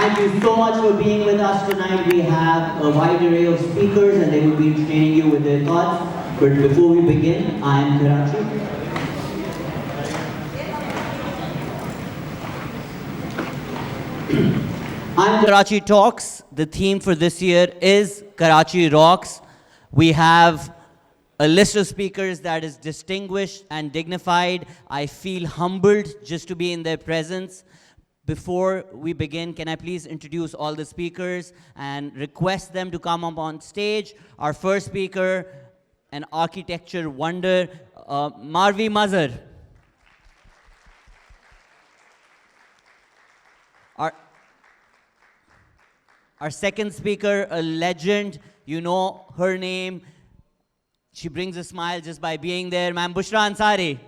Thank you so much for being with us tonight. We have a wide array of speakers and they will be entertaining you with their thoughts. But before we begin, I am Karachi. I'm Karachi Talks. The theme for this year is Karachi Rocks. We have a list of speakers that is distinguished and dignified. I feel humbled just to be in their presence. Before we begin, can I please introduce all the speakers and request them to come up on stage? Our first speaker, an architecture wonder, Marvi Mazhar. Our second speaker, a legend, you know her name. She brings a smile just by being there, Ma'am Bushra Ansari.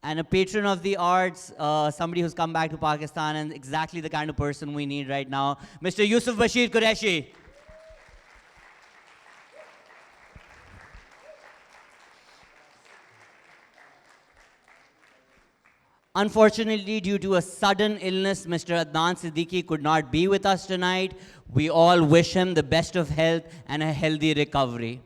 And a patron of the arts, somebody who's come back to Pakistan and exactly the kind of person we need right now, Mr. Yusuf Bashir Qureshi. Unfortunately, due to a sudden illness, Mr. Adnan Siddiqui could not be with us tonight. We all wish him the best of health and a healthy recovery.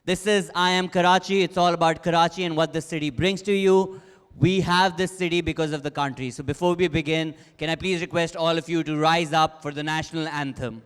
This is I Am Karachi. It's all about Karachi and what the city brings to you. We have this city because of the country. So before we begin, can I please request all of you to rise up for the national anthem?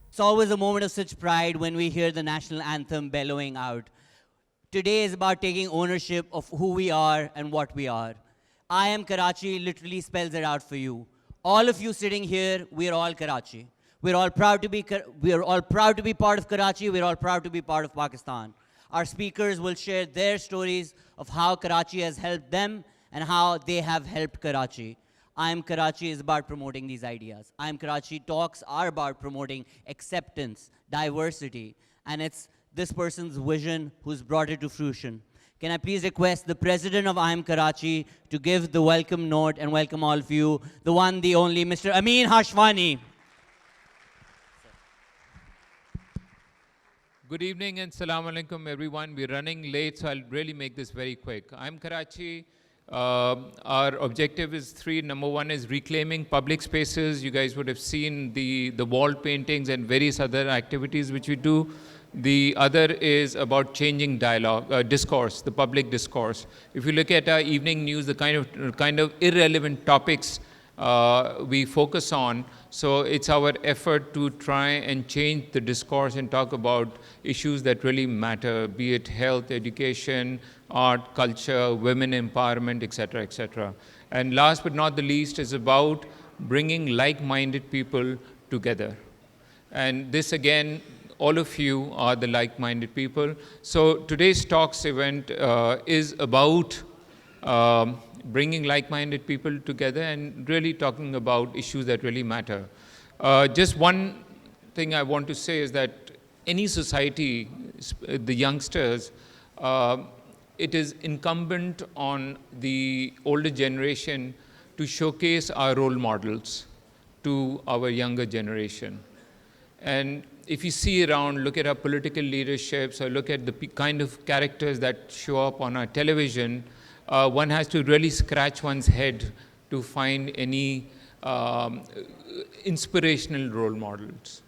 It's always a moment of such pride when we hear the national anthem bellowing out. Today is about taking ownership of who we are and what we are. I Am Karachi literally spells it out for you. All of you sitting here, we're all Karachi. We're all proud to be part of Karachi. We're all proud to be part of Pakistan. Our speakers will share their stories of how Karachi has helped them and how they have helped Karachi. I Am Karachi is about promoting these ideas. I Am Karachi talks are about promoting acceptance, diversity, and it's this person's vision who's brought it to fruition. Can I please request the president of I Am Karachi to give the welcome note and welcome all of you, the one, the only, Mr. Amin Hashwani. Good evening and salam alaikum everyone. We're running late, so I'll really make this very quick. I'm Karachi. Our objective is three. Number one is reclaiming public spaces. You guys would have seen the wall paintings and various other activities which we do. The other is about changing dialogue, discourse, the public discourse. If you look at our evening news, the kind of irrelevant topics we focus on. So it's our effort to try and change the discourse and talk about issues that really matter, be it health, education, art, culture, women empowerment, etc., etc. And last but not the least is about bringing like-minded people together. And this again, all of you are the like-minded people. So today's talks event is about bringing like-minded people together and really talking about issues that really matter. Just one thing I want to say is that any society, the youngsters, it is incumbent on the older generation to showcase our role models to our younger generation. And if you see around, look at our political leaderships or look at the kind of characters that show up on our television, one has to really scratch one's head to find any inspirational role models.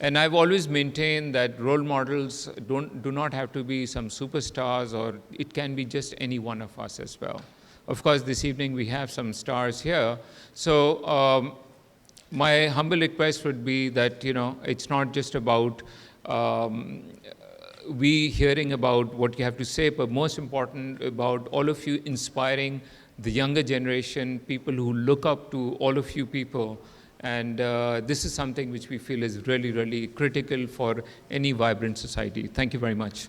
And I've always maintained that role models do not have to be some superstars, or it can be just any one of us as well. Of course, this evening we have some stars here. So my humble request would be that, it's not just about we hearing about what you have to say, but most important about all of you inspiring the younger generation, people who look up to all of you people. And this is something which we feel is really, really critical for any vibrant society. Thank you very much.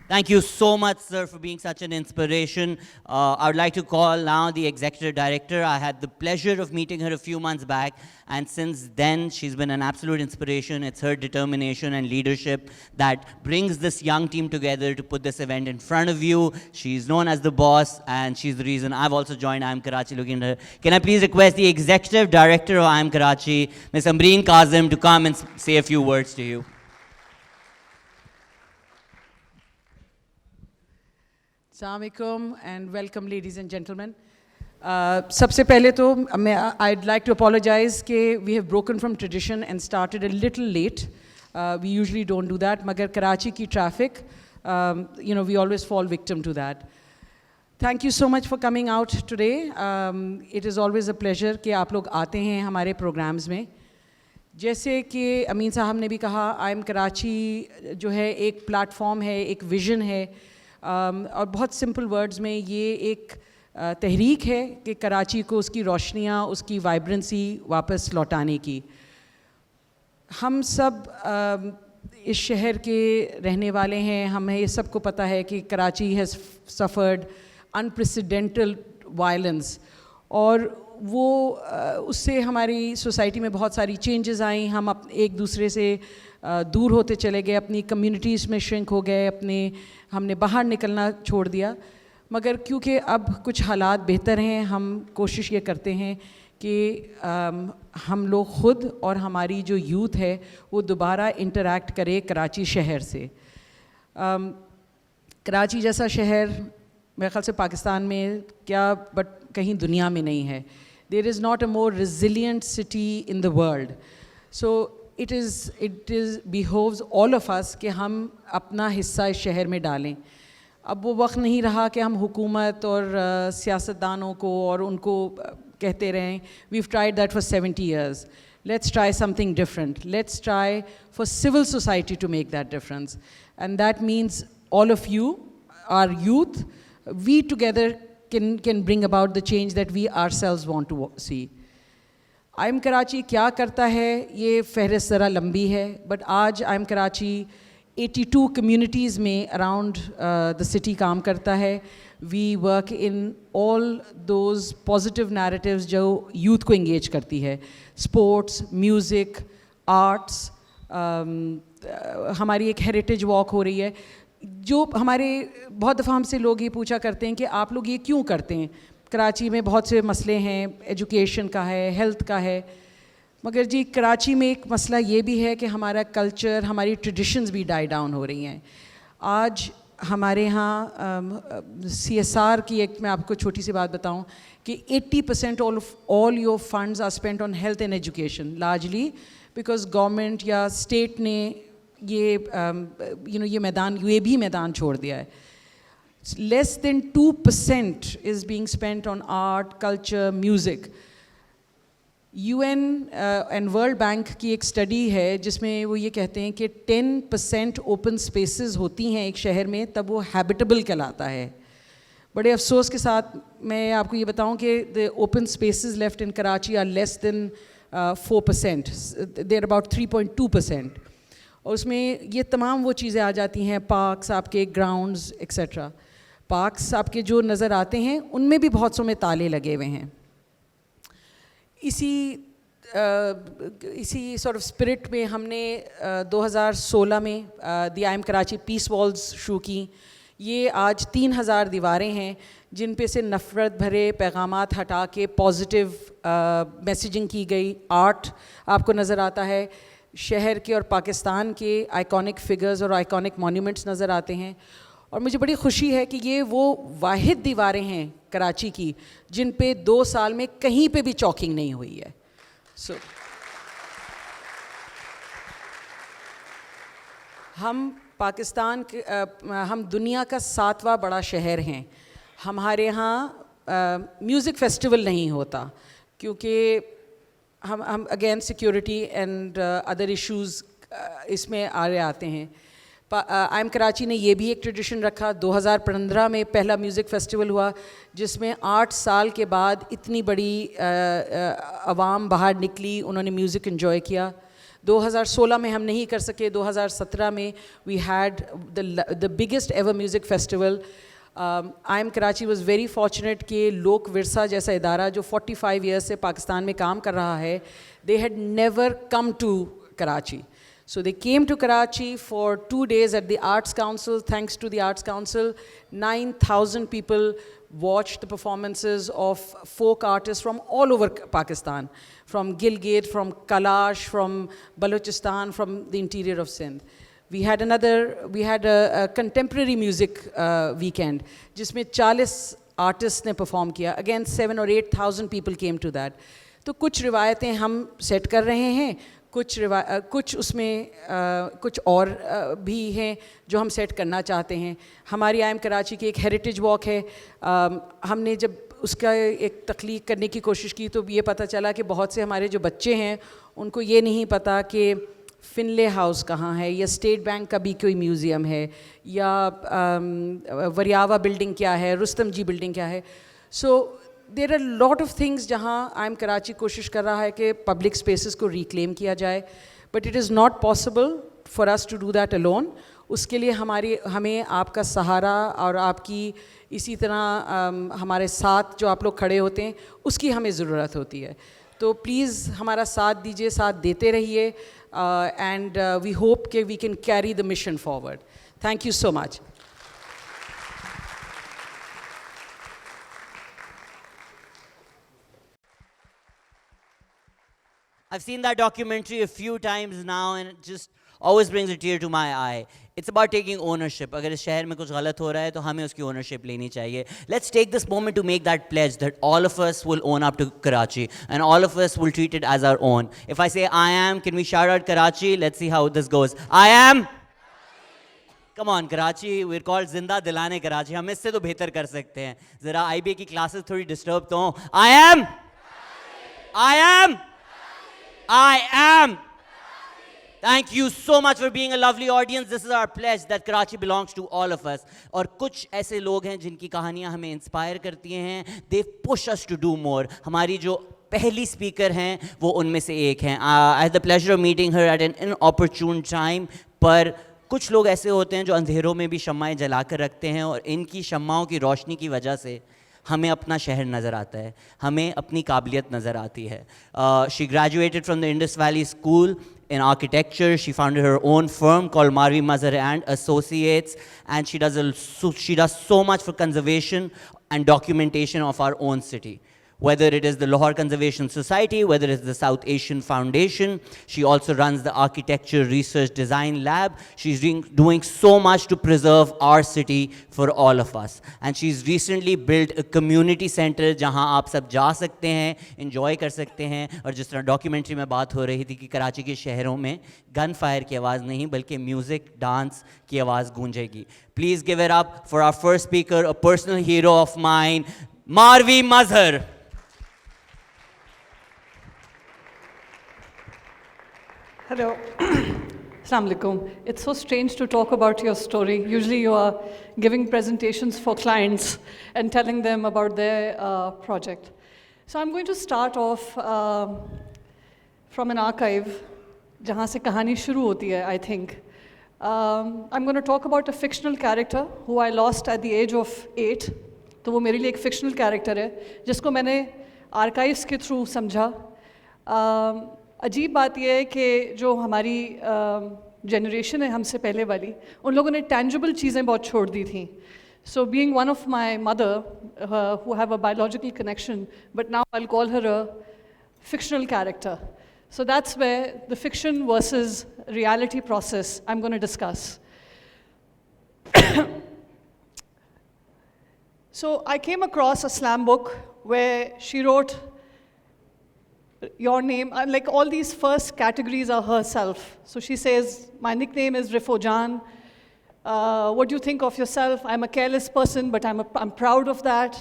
Thank you so much, sir, for being such an inspiration. I would like to call now the executive director. I had the pleasure of meeting her a few months back, and since then, she's been an absolute inspiration. It's her determination and leadership that brings this young team together to put this event in front of you. She's known as the boss, and she's the reason I've also joined IIM Karachi looking at her. Can I please request the executive director of IIM Karachi, Ms. Ambreen Kazim, to come and say a few words to you. Assalamu alaikum and welcome, ladies and gentlemen. सबसे पहले तो I'd like to apologize कि we have broken from tradition and started a little late. We usually don't do that. मगर Karachi की traffic, we always fall victim to that. Thank you so much for coming out today. It is always a pleasure कि आप लोग आते हैं हमारे programs में. जैसे कि अमीन साहब ने भी कहा, IIM Karachi जो है एक platform है, एक vision है. और बहुत सिंपल वर्ड्स में ये एक तहरीक है कि कराची को उसकी रोशनियाँ, उसकी वाइब्रेंसी वापस लौटाने की. हम सब इस शहर के रहने वाले हैं. हमें ये सबको पता है कि Karachi has suffered unprecedented violence, और वो उससे हमारी सोसाइटी में बहुत सारी चेंजेस आई. हम एक दूसरे से दूर होते चले गए, अपनी कम्युनिटीज़ में श्रिंक हो गए, हमने बाहर निकलना छोड़ दिया. मगर क्योंकि अब कुछ हालात बेहतर हैं, हम कोशिश ये करते हैं कि हम लोग ख़ुद और हमारी जो यूथ है वो दोबारा इंटरैक्ट करे कराची शहर से. कराची जैसा शहर मेरे ख़्याल से पाकिस्तान में क्या बट कहीं दुनिया में नहीं है. There is not a more resilient city in the world. So it is behoves all of us कि हम अपना हिस्सा इस शहर में डालें. अब वो वक्त नहीं रहा कि हम हुकूमत और सियासतदानों को और उनको कहते रहें. We've tried that for 70 years. Let's try something different. Let's try for civil society to make that difference. And that means all of you, our youth, we together can bring about the change that we ourselves want to see. IIM Karachi क्या करता है ये फहरिस्त ज़रा लंबी है, but आज IIM Karachi 82 communities में around the city काम करता है. We work in all those positive narratives जो youth को engage करती है. Sports, music, arts, हमारी एक heritage walk हो रही है. जो हमारे बहुत दफ़ा हमसे लोग ये पूछा करते हैं कि आप लोग ये क्यों करते हैं. कराची में बहुत से मसले हैं, एजुकेशन का है, हेल्थ का है, मगर जी कराची में एक मसला ये भी है कि हमारा कल्चर, हमारी ट्रेडिशंस भी डाई डाउन हो रही हैं. आज हमारे यहाँ CSR की एक मैं आपको छोटी सी बात बताऊं कि 80% all your funds are spent on health and education, largely because government या स्टेट ने ये मैदान छोड़ दिया है. Less than 2% is being spent on art, culture, music. UN and World Bank की एक स्टडी है जिसमें वो ये कहते हैं कि 10% ओपन स्पेसेस होती हैं एक शहर में तब वो हैबिटेबल कहलाता है. बड़े अफसोस के साथ मैं आपको ये बताऊं कि the open spaces left in Karachi are less than 4%. They're about 3.2%. और उसमें ये तमाम वो चीज़ें आ जाती हैं, पार्क्स, आपके ग्राउंड्स एक्सेट्रा. पार्क्स आपके जो नज़र आते हैं उनमें भी बहुत सौ में ताले लगे हुए हैं. इसी اسی sort of spirit میں ہم نے 2016 میں the I am Karachi peace walls شروع کی. یہ آج 3000 دیواریں ہیں جن پہ سے نفرت بھرے پیغامات ہٹا کے پازیٹیو میسیجنگ کی گئی. آرٹ آپ کو نظر آتا ہے, شہر کے اور پاکستان کے آئیکونک فگرز اور آئیکونک مونیومنٹس نظر آتے ہیں. اور مجھے بڑی خوشی ہے کہ یہ وہ واحد دیواریں ہیں کراچی کی جن پہ 2 سال میں کہیں پہ بھی چاکنگ نہیں ہوئی ہے. سو ہم پاکستان کے ہم دنیا کا 7واں بڑا شہر ہیں. ہمارے ہاں میوزک فیسٹیول نہیں ہوتا کیونکہ ہم again security and other issues اس میں آتے ہیں. آئی ایم کراچی نے یہ بھی ایک ٹریڈیشن رکھا. 2015 میں پہلا میوزک فیسٹیول ہوا جس میں 8 سال کے بعد اتنی بڑی عوام باہر نکلی, انہوں نے میوزک انجوائے کیا. 2016 میں ہم نہیں کر سکے. 2017 میں we had the biggest ever music festival. I am Karachi was very fortunate کہ لوک ورثہ جیسا ادارہ جو 45 ایئرس سے پاکستان میں کام کر رہا ہے, they had never come to Karachi. So they came to Karachi for 2 days at the Arts Council. Thanks to the Arts Council, 9,000 people watched the performances of folk artists from all over Pakistan, from Gilgit, from Kalash, from Balochistan, from the interior of Sindh. We had a contemporary music weekend, jisme 40 artists ne perform kiya. Again, 7 or 8,000 people came to that. تو کچھ روایتیں ہم set کر رہے ہیں, کچھ اس میں کچھ اور بھی ہیں جو ہم سیٹ کرنا چاہتے ہیں. ہماری آئی ایم کراچی کی ایک ہیریٹیج واک ہے. ہم نے جب اس کا ایک تخلیق کرنے کی کوشش کی تو یہ پتہ چلا کہ بہت سے ہمارے جو بچے ہیں ان کو یہ نہیں پتہ کہ فنلے ہاؤس کہاں ہے, یا اسٹیٹ بینک کا بھی کوئی میوزیم ہے, یا وریاوا بلڈنگ کیا ہے, رستم جی بلڈنگ کیا ہے. So there are lot of things جہاں آئی ایم کراچی کوشش کر رہا ہے کہ پبلک اسپیسز کو ریکلیم کیا جائے, but it is not possible for us to do that alone. اس کے لیے ہمیں آپ کا سہارا اور آپ کی اسی طرح ہمارے ساتھ جو آپ لوگ کھڑے ہوتے ہیں اس کی ہمیں ضرورت ہوتی ہے. تو پلیز ہمارا ساتھ دیجیے, ساتھ دیتے رہیے, اینڈ وی ہوپ کہ we can carry the mission forward. Thank you so much. I've seen that documentary a few times now and it just always brings a tear to my eye. It's about taking ownership. اگر اس شہر میں کچھ غلط ہو رہا ہے تو ہمیں اس کی ownership لینی چاہیے. Let's take this moment to make that pledge that all of us will own up to Karachi and all of us will treat it as our own. If I say I am, can we shout out Karachi? Let's see how this goes. I am. Come on Karachi, we're called زندہ دلانے کراچی. ہم اس سے تو بہتر کر سکتے ہیں. ذرا آئی بی کی کلاسز تھوڑی ڈسٹرب تو ہوں. I am. I am. I am. Thank you so much for being a lovely audience. This is our pledge that Karachi belongs to all of us. اور کچھ ایسے لوگ ہیں جن کی کہانیاں ہمیں انسپائر کرتی ہیں. They push us to do more. ہماری جو پہلی اسپیکر ہیں وہ ان میں سے ایک ہیں. I had the pleasure of meeting her at an inopportune time. پر کچھ لوگ ایسے ہوتے ہیں جو اندھیروں میں بھی شمعیں جلا کر رکھتے ہیں اور ان کی شمعوں کی روشنی کی وجہ سے ہمیں اپنا شہر نظر آتا ہے, ہمیں اپنی قابلیت نظر آتی ہے. She graduated from the Indus Valley School in architecture. She founded her own firm called Marvi Mazhar and Associates, and she does so much for conservation and documentation of our own city. Whether it is the Lahore Conservation Society, whether it is the South Asian Foundation, she also runs the Architecture Research Design Lab. She's doing so much to preserve our city for all of us. And she's recently built a community center جہاں آپ سب جا سکتے ہیں, enjoy کر سکتے ہیں. اور جس طرح ڈاکیومنٹری میں بات ہو رہی تھی کہ کراچی کے شہروں میں گن فائر کی آواز نہیں بلکہ میوزک, ڈانس کی آواز گونجے گی. Please give it up for our first speaker, a personal hero of mine, Marvi Mazhar. Hello. Assalamu alaikum. It's so strange to talk about your story. Usually you are giving presentations for clients and telling them about their project. So I'm going to start off from an archive jahan se kahani shuru hoti hai, I think. I'm going to talk about a fictional character who I lost at the age of 8. تو وہ میرے لیے ایک fictional character ہے جس کو میں نے آرکائیوز کے تھرو سمجھا. عجیب بات یہ ہے کہ جو ہماری جنریشن ہے ہم سے پہلے والی, ان لوگوں نے ٹینجبل چیزیں بہت چھوڑ دی تھیں. So being one of my mother, who have a biological connection, but now I'll call her a fictional character. So that's where the fiction versus reality process I'm going to discuss. So I came across a slam book where she wrote your name, like all these first categories are herself. So she says, my nickname is Rifojan. What do you think of yourself? I'm a careless person, but I'm proud of that.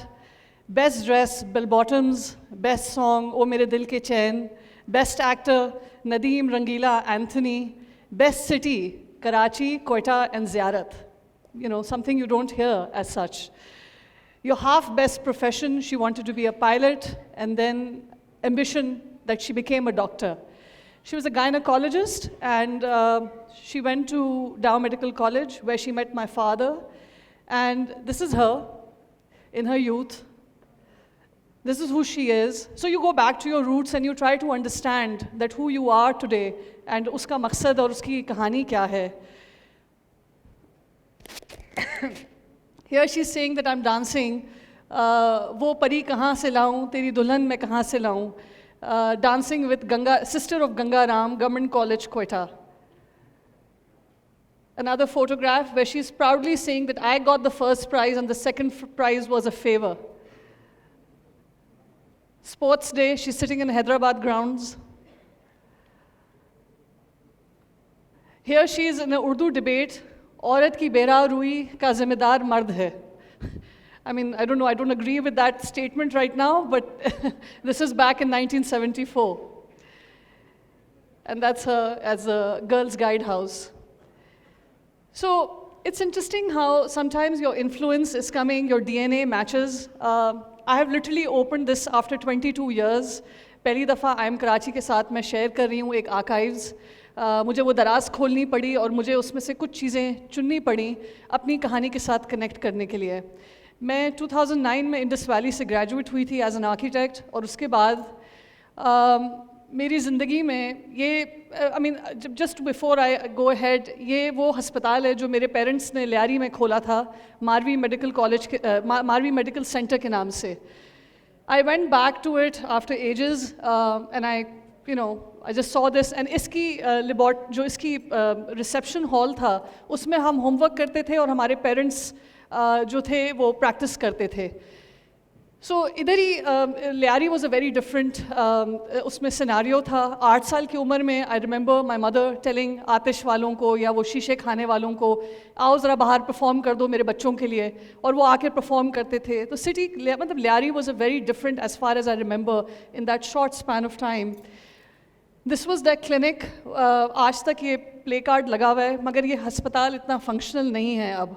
Best dress, bell bottoms. Best song, O Mere Dil Ke Chain. Best actor, Nadeem, Rangila, Anthony. Best city, Karachi, Quetta, and Ziyarat. You know, something you don't hear as such. Your half best profession, she wanted to be a pilot, and then ambition that she became a doctor. She was a gynecologist, and she went to Dow Medical College, where she met my father. And this is her in her youth. This is who she is. So you go back to your roots and you try to understand that who you are today and uska maqsad aur uski kahani kya hai. Here she's saying that I'm dancing. Wo pari kahan se laun, teri dulhan main kahan se laun. Dancing with sister of Ganga Ram, Government College, Quetta. Another photograph where she's proudly saying that I got the first prize and the second prize was a favor. Sports day, she's sitting in Hyderabad grounds. Here she is in an Urdu debate. Aurat ki bera rui ka zimmedar mard hai. I mean, I don't know, I don't agree with that statement right now, but this is back in 1974. And that's her as a girl's guide house. So it's interesting how sometimes your influence is coming, your DNA matches. I have literally opened this after 22 years. Pehli dafa I Am Karachi ke saath main share kar rahi hu ek archives. مجھے وہ دراز کھولنی پڑی اور مجھے اس میں سے کچھ چیزیں چننی پڑیں اپنی کہانی کے ساتھ کنیکٹ کرنے کے لیے. میں 2009 میں انڈس ویلی سے گریجویٹ ہوئی تھی ایز این آرکیٹیکٹ, اور اس کے بعد میری زندگی میں یہ I mean just before I go ahead, یہ وہ ہسپتال ہے جو میرے پیرنٹس نے لیاری میں کھولا تھا, ماروی میڈیکل کالج کے ماروی میڈیکل سینٹر کے نام سے. I went back to it after ages and I just saw this, and اس کی جو اس کی ریسیپشن ہال تھا اس میں ہم ہوم ورک کرتے تھے اور ہمارے پیرنٹس جو تھے وہ پریکٹس کرتے تھے. سو ادھر ہی Lyari was a very different اس میں سیناریو تھا. 8 سال کی عمر میں I remember my mother telling آتش والوں کو یا وہ شیشے کھانے والوں کو, آؤ ذرا باہر پرفارم کر دو میرے بچوں کے لیے, اور وہ آ کے پرفارم کرتے تھے. تو سٹی مطلب Lyari was a very different as far as I remember in that short span of time. This was the clinic. آج تک یہ پلے کارڈ لگا ہوا ہے, مگر یہ ہسپتال اتنا فنکشنل نہیں ہے اب.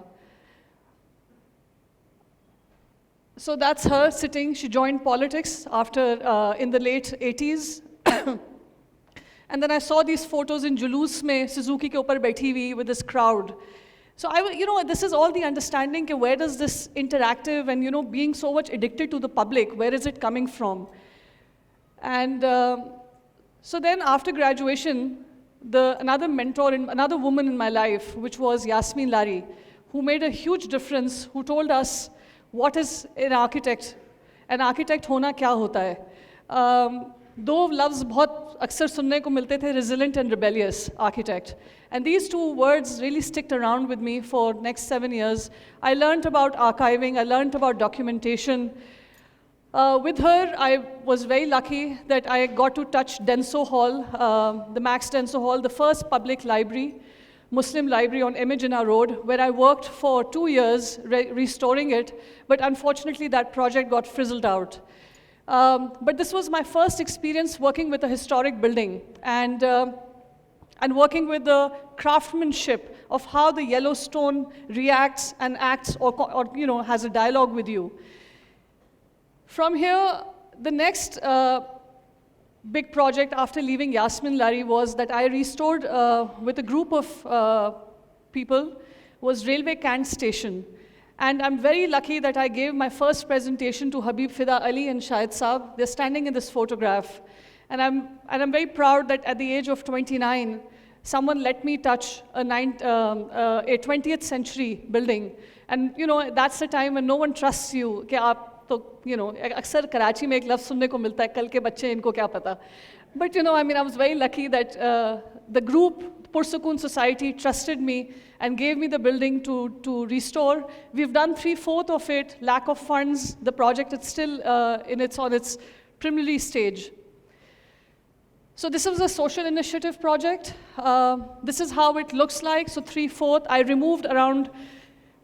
So that's her sitting. She joined politics after in the late 80s. And then I saw these photos in Juloos mein Suzuki ke upar bathi hui with this crowd. So this is all the understanding ke where does this interactive and being so much addicted to the public, where is it coming from? And so then after graduation, another mentor, another woman in my life, which was Yasmin Lari, who made a huge difference, who told us what is an architect, ہونا کیا ہوتا ہے. دو لفظ بہت اکثر سننے کو ملتے تھے, resilient and rebellious architect. And these two words really sticked around with me for next 7 years. I learned about archiving, I learned about documentation. With her, I was very lucky that I got to touch Denso Hall, the Max Denso Hall, the first public library, Muslim library on Imagina Road, where I worked for 2 years restoring it, but unfortunately that project got frizzled out. But this was my first experience working with a historic building and working with the craftsmanship of how the Yellowstone reacts and acts or has a dialogue with you. From here, the next big project after leaving Yasmin Lari was that I restored with a group of people was Railway Kant Station. And I'm very lucky that I gave my first presentation to Habib Fida Ali and Shahid Saab. They're standing in this photograph. And I'm very proud that at the age of 29, someone let me touch a 20th century building. And that's the time when no one trusts you. कि आप तो अक्सर कराची में एक लफ्ज़ सुनने को मिलता है, कल के बच्चे इनको क्या पता. But I was very lucky that the group, Pursukoon Society, trusted me and gave me the building to restore. We've done 3/4 of it, lack of funds. The project is still on its preliminary stage. So this is a social initiative project. This is how it looks like. So 3/4, I removed around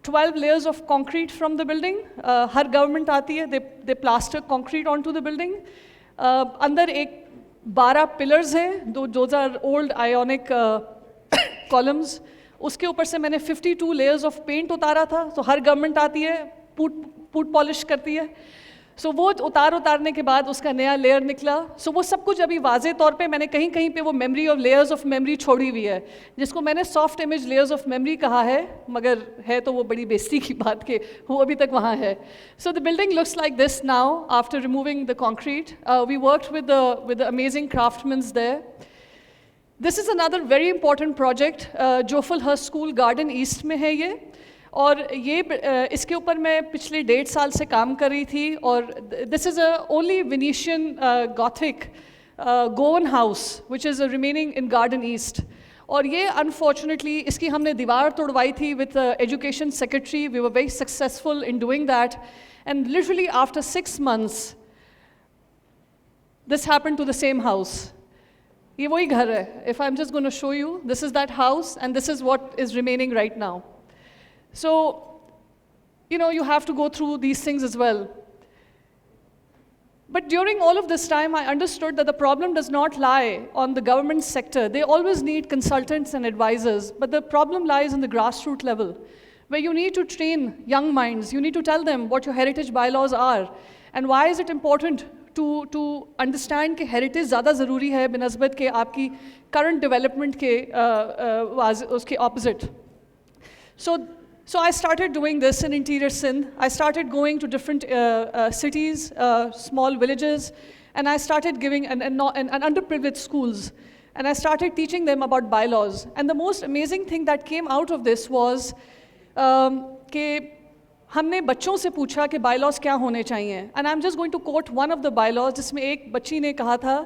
12 layers of concrete from the building. Har government aati hai, they plaster concrete onto the building. Andar ek 12 pillars हैं, those are old ionic columns. उसके ऊपर से मैंने 52 layers of paint उतारा था. So हर government आती है, put polish करती है. So वो उतारने के बाद उसका नया layer निकला. So वो सब कुछ अभी वाज़े तौर पे मैंने कहीं कहीं पे वो memory of layers of memory छोड़ी हुई है, जिसको मैंने soft image layers of memory कहा है, मगर है तो वो बड़ी बेइज्जती की बात के वो अभी तक वहाँ है. So the building looks like this now after removing the concrete. We worked with the amazing craftsmen there. This is another very important project. Jofalhurst School Garden East में है ये. और ये इसके ऊपर मैं पिछले 1.5 साल से काम कर रही थी. और this is a only Venetian Gothic Goan house which is remaining in Garden East. और ये अनफॉर्चुनेटली इसकी हमने दीवार तोड़वाई थी with education secretary. We were very successful in doing that. And literally after 6 months this happened to the same house. ये वही घर है. If I am just going to show you, this is that house and this is what is remaining right now. So, you have to go through these things as well. But during all of this time, I understood that the problem does not lie on the government sector. They always need consultants and advisors, but the problem lies on the grassroots level, where you need to train young minds. You need to tell them what your heritage bylaws are, and why is it important to understand कि heritage ज़्यादा ज़रूरी है बिनस्बत के आपकी current development के उसके opposite. So I started doing this in interior Sindh. I started going to different cities, small villages, and I started giving and underprivileged schools. And I started teaching them about bylaws. And the most amazing thing that came out of this was कि हमने बच्चों से पूछा कि bylaws क्या होने चाहिए. And I'm just going to quote one of the bylaws, जिसमें एक बच्ची ने कहा था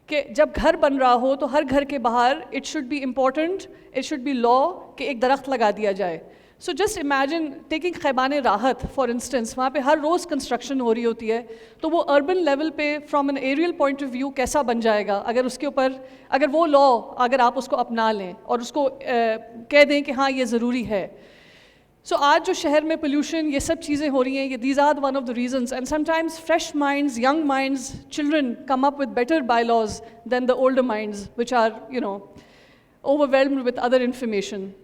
कि जब घर बन रहा हो तो हर घर के बाहर it should be important, it should be law कि एक दरख्त लगा दिया जाए. So just imagine taking खैबान राहत for instance, वहाँ पे हर रोज़ construction हो रही होती है, तो वो urban level पे from an aerial point of view कैसा बन जाएगा अगर उसके ऊपर अगर वो law अगर आप उसको अपना लें और उसको कह दें कि हाँ ये ज़रूरी है. So आज जो शहर में pollution ये सब चीज़ें हो रही हैं, ये these are one of the reasons. And sometimes fresh minds, young minds, children come up with better bylaws than the older minds, which are overwhelmed with other information.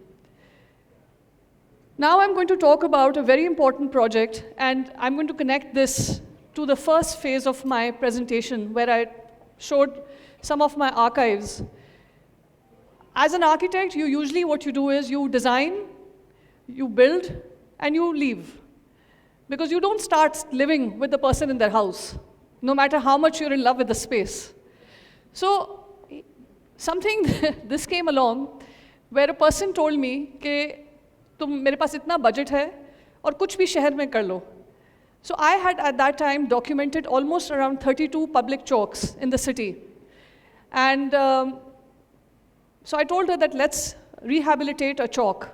Now I'm going to talk about a very important project, and I'm going to connect this to the first phase of my presentation, where I showed some of my archives. As an architect, usually what you do is you design, you build, and you leave. Because you don't start living with the person in their house, no matter how much you're in love with the space. So something, this came along, where a person told me कि तुम मेरे पास इतना budget है और कुछ भी शहर में कर लो. So I had at that time documented almost around 32 public chalks in the city. And so I told her that let's rehabilitate a chalk.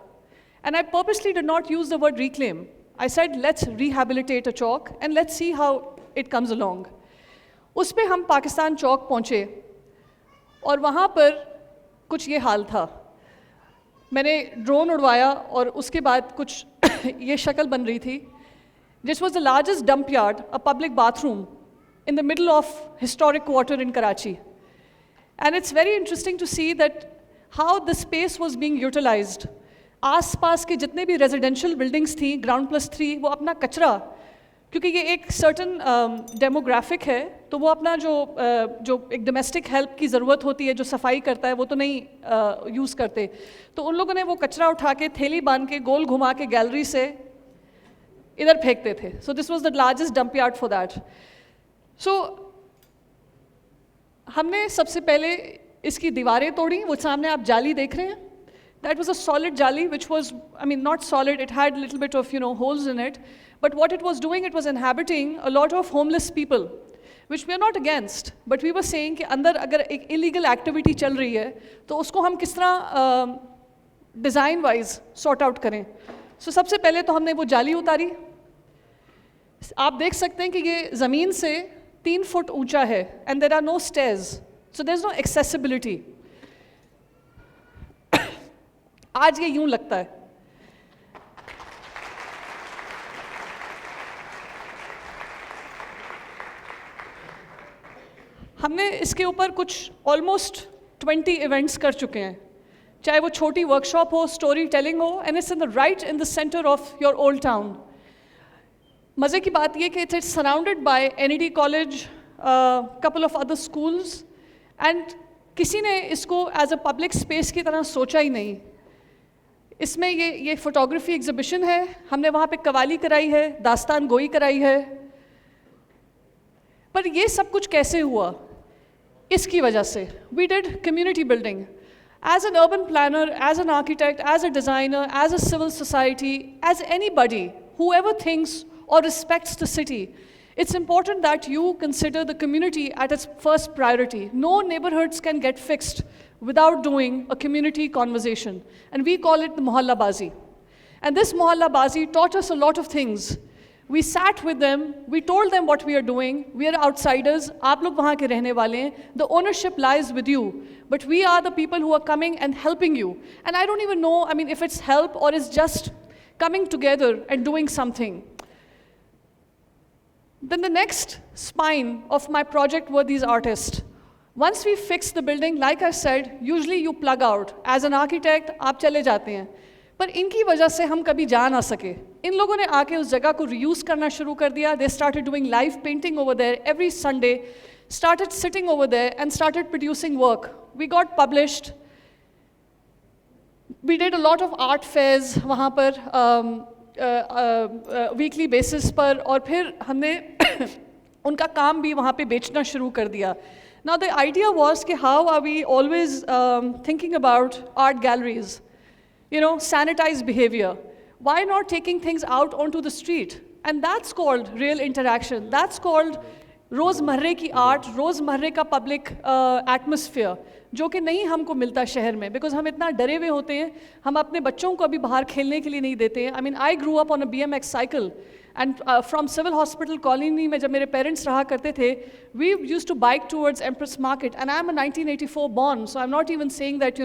And I purposely did not use the word reclaim. I said let's rehabilitate a chalk and let's see how it comes along. उस पे हम पाकिस्तान चौक पहुँचे और वहाँ पर कुछ ये हाल था. मैंने ड्रोन उड़वाया और उसके बाद कुछ ये शक्ल बन रही थी. This was the largest dump yard, a public bathroom, in the middle of historic quarter in Karachi. And it's very interesting to see that how the space was being utilized. आस-पास के जितने भी residential buildings थी, ground+3, वो अपना कचरा, क्योंकि ये एक certain demographic है, तो वो अपना जो एक domestic help की ज़रूरत होती है, जो सफाई करता है, वो तो नहीं यूज़ करते. तो उन लोगों ने वो कचरा उठा के थैली बांध के गोल घुमा के गैलरी से इधर फेंकते थे. So this was the largest dump yard for that. So ہم نے سب سے پہلے اس کی دیواریں توڑی, وہ سامنے آپ جالی دیکھ رہے ہیں. That was a solid jali, which was, I mean, not solid, it had a little bit of, holes in it. But what it was doing, it was inhabiting a lot of homeless people, which we are not against. But we were saying کہ اندر اگر ایک illegal activity چل رہی ہے تو اس کو ہم کس طرح ڈیزائن وائز سارٹ آؤٹ کریں. سو سب سے پہلے تو ہم نے وہ جالی اتاری. آپ دیکھ سکتے ہیں کہ یہ زمین سے 3 فٹ اونچا ہے, and there are no stairs, so there's no accessibility. آج یہ یوں لگتا ہے. ہم نے اس کے اوپر کچھ آلموسٹ 20 ایونٹس کر چکے ہیں, چاہے وہ چھوٹی ورک شاپ ہو, اسٹوری ٹیلنگ ہو, and it's right in the centre of your old town. مزے کی بات یہ کہ it's surrounded by NED college, couple of other schools, اینڈ کسی نے اس کو ایز اے پبلک اسپیس کی طرح سوچا ہی نہیں. اس میں یہ فوٹوگرافی ایگزیبیشن ہے, ہم نے وہاں پہ قوالی کرائی ہے, داستان گوئی کرائی ہے. پر یہ سب کچھ کیسے ہوا؟ اس کی وجہ سے we did community building. As an urban planner, as an architect, as a designer, as a civil society, as anybody whoever thinks or respects the city, it's important that you consider the community at its first priority. No neighborhoods can get fixed without doing a community conversation, and we call it the Mohalla Bazi. And this Mohalla Bazi taught us a lot of things. We sat with them, we told them what we are doing. We are outsiders, aap log wahan ke rehne wale hain, the ownership lies with you, but we are the people who are coming and helping you. And I don't even know, I mean, if it's help or it's just coming together and doing something. Then the next spine of my project were these artists. Once we fixed the building, like I said, usually you plug out. As an architect, آپ چلے جاتے ہیں. پر ان کی وجہ سے ہم کبھی جا نہ سکے. ان لوگوں نے آ کے اس جگہ کو ریوز کرنا شروع کر دیا. They started doing live painting over there every Sunday, started sitting over there and started producing work. We got published. We did a lot of art fairs وہاں پر ویکلی بیسس پر, اور پھر ہم نے ان کا کام بھی وہاں پہ بیچنا شروع کر دیا. Now the idea was کہ how are we always thinking about art galleries, sanitized behavior. Why not taking things out onto the street? And that's called real interaction. That's called روزمرے کی آرٹ, روزمرے کا پبلک ایٹماسفیئر, جو کہ نہیں ہم کو ملتا شہر میں, بیکاز ہم اتنا ڈرے ہوئے ہوتے ہیں, ہم اپنے بچوں کو ابھی باہر کھیلنے کے لیے نہیں دیتے ہیں. I mean I grew up on a BMX cycle, and from civil hospital colony میں جب میرے پیرنٹس رہا کرتے تھے, we used to bike towards Empress Market, and I am a 1984 born, so I am not even seeing that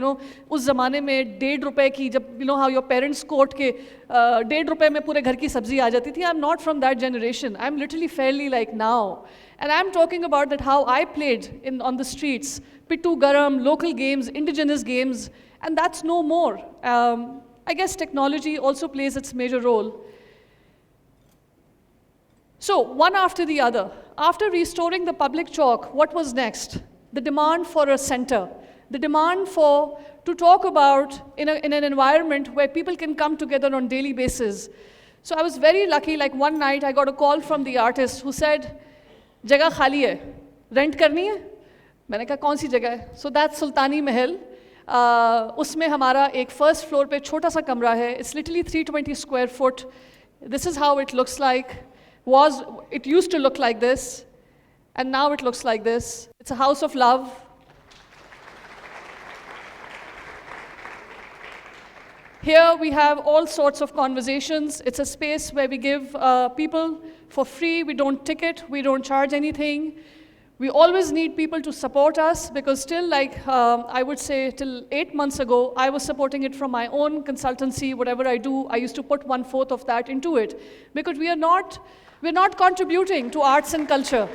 اس زمانے میں ₹1.5 کی, جب ہاؤ یور پیرنٹس کوٹ کے ₹1.5 میں پورے گھر کی سبزی آ جاتی تھی. آئی am not from that generation, I am literally fairly like now. And I'm talking about that how I played on the streets, Pittu Garam, local games, indigenous games, and that's no more. I guess technology also plays its major role. So one after the other, after restoring the public chalk, what was next? The demand for a center, the demand to talk about in an environment where people can come together on daily basis. So I was very lucky, like one night I got a call from the artist who said, جگہ خالی ہے, rent کرنی ہے. میں نے کہا کون سی جگہ ہے؟ سو دیٹ سلطانی محل, اس میں ہمارا ایک فرسٹ فلور پہ چھوٹا سا کمرہ ہے. It's literally 320 square feet. This is how it looks like. It used to look like this, and now it looks like this. It's a house of love. Here we have all sorts of conversations. It's a space where we give people for free. We don't ticket. We don't charge anything. We always need people to support us, because still, like I would say till 8 months ago, I was supporting it from my own consultancy. Whatever I do, I used to put 1/4 of that into it, because we're not contributing to arts and culture.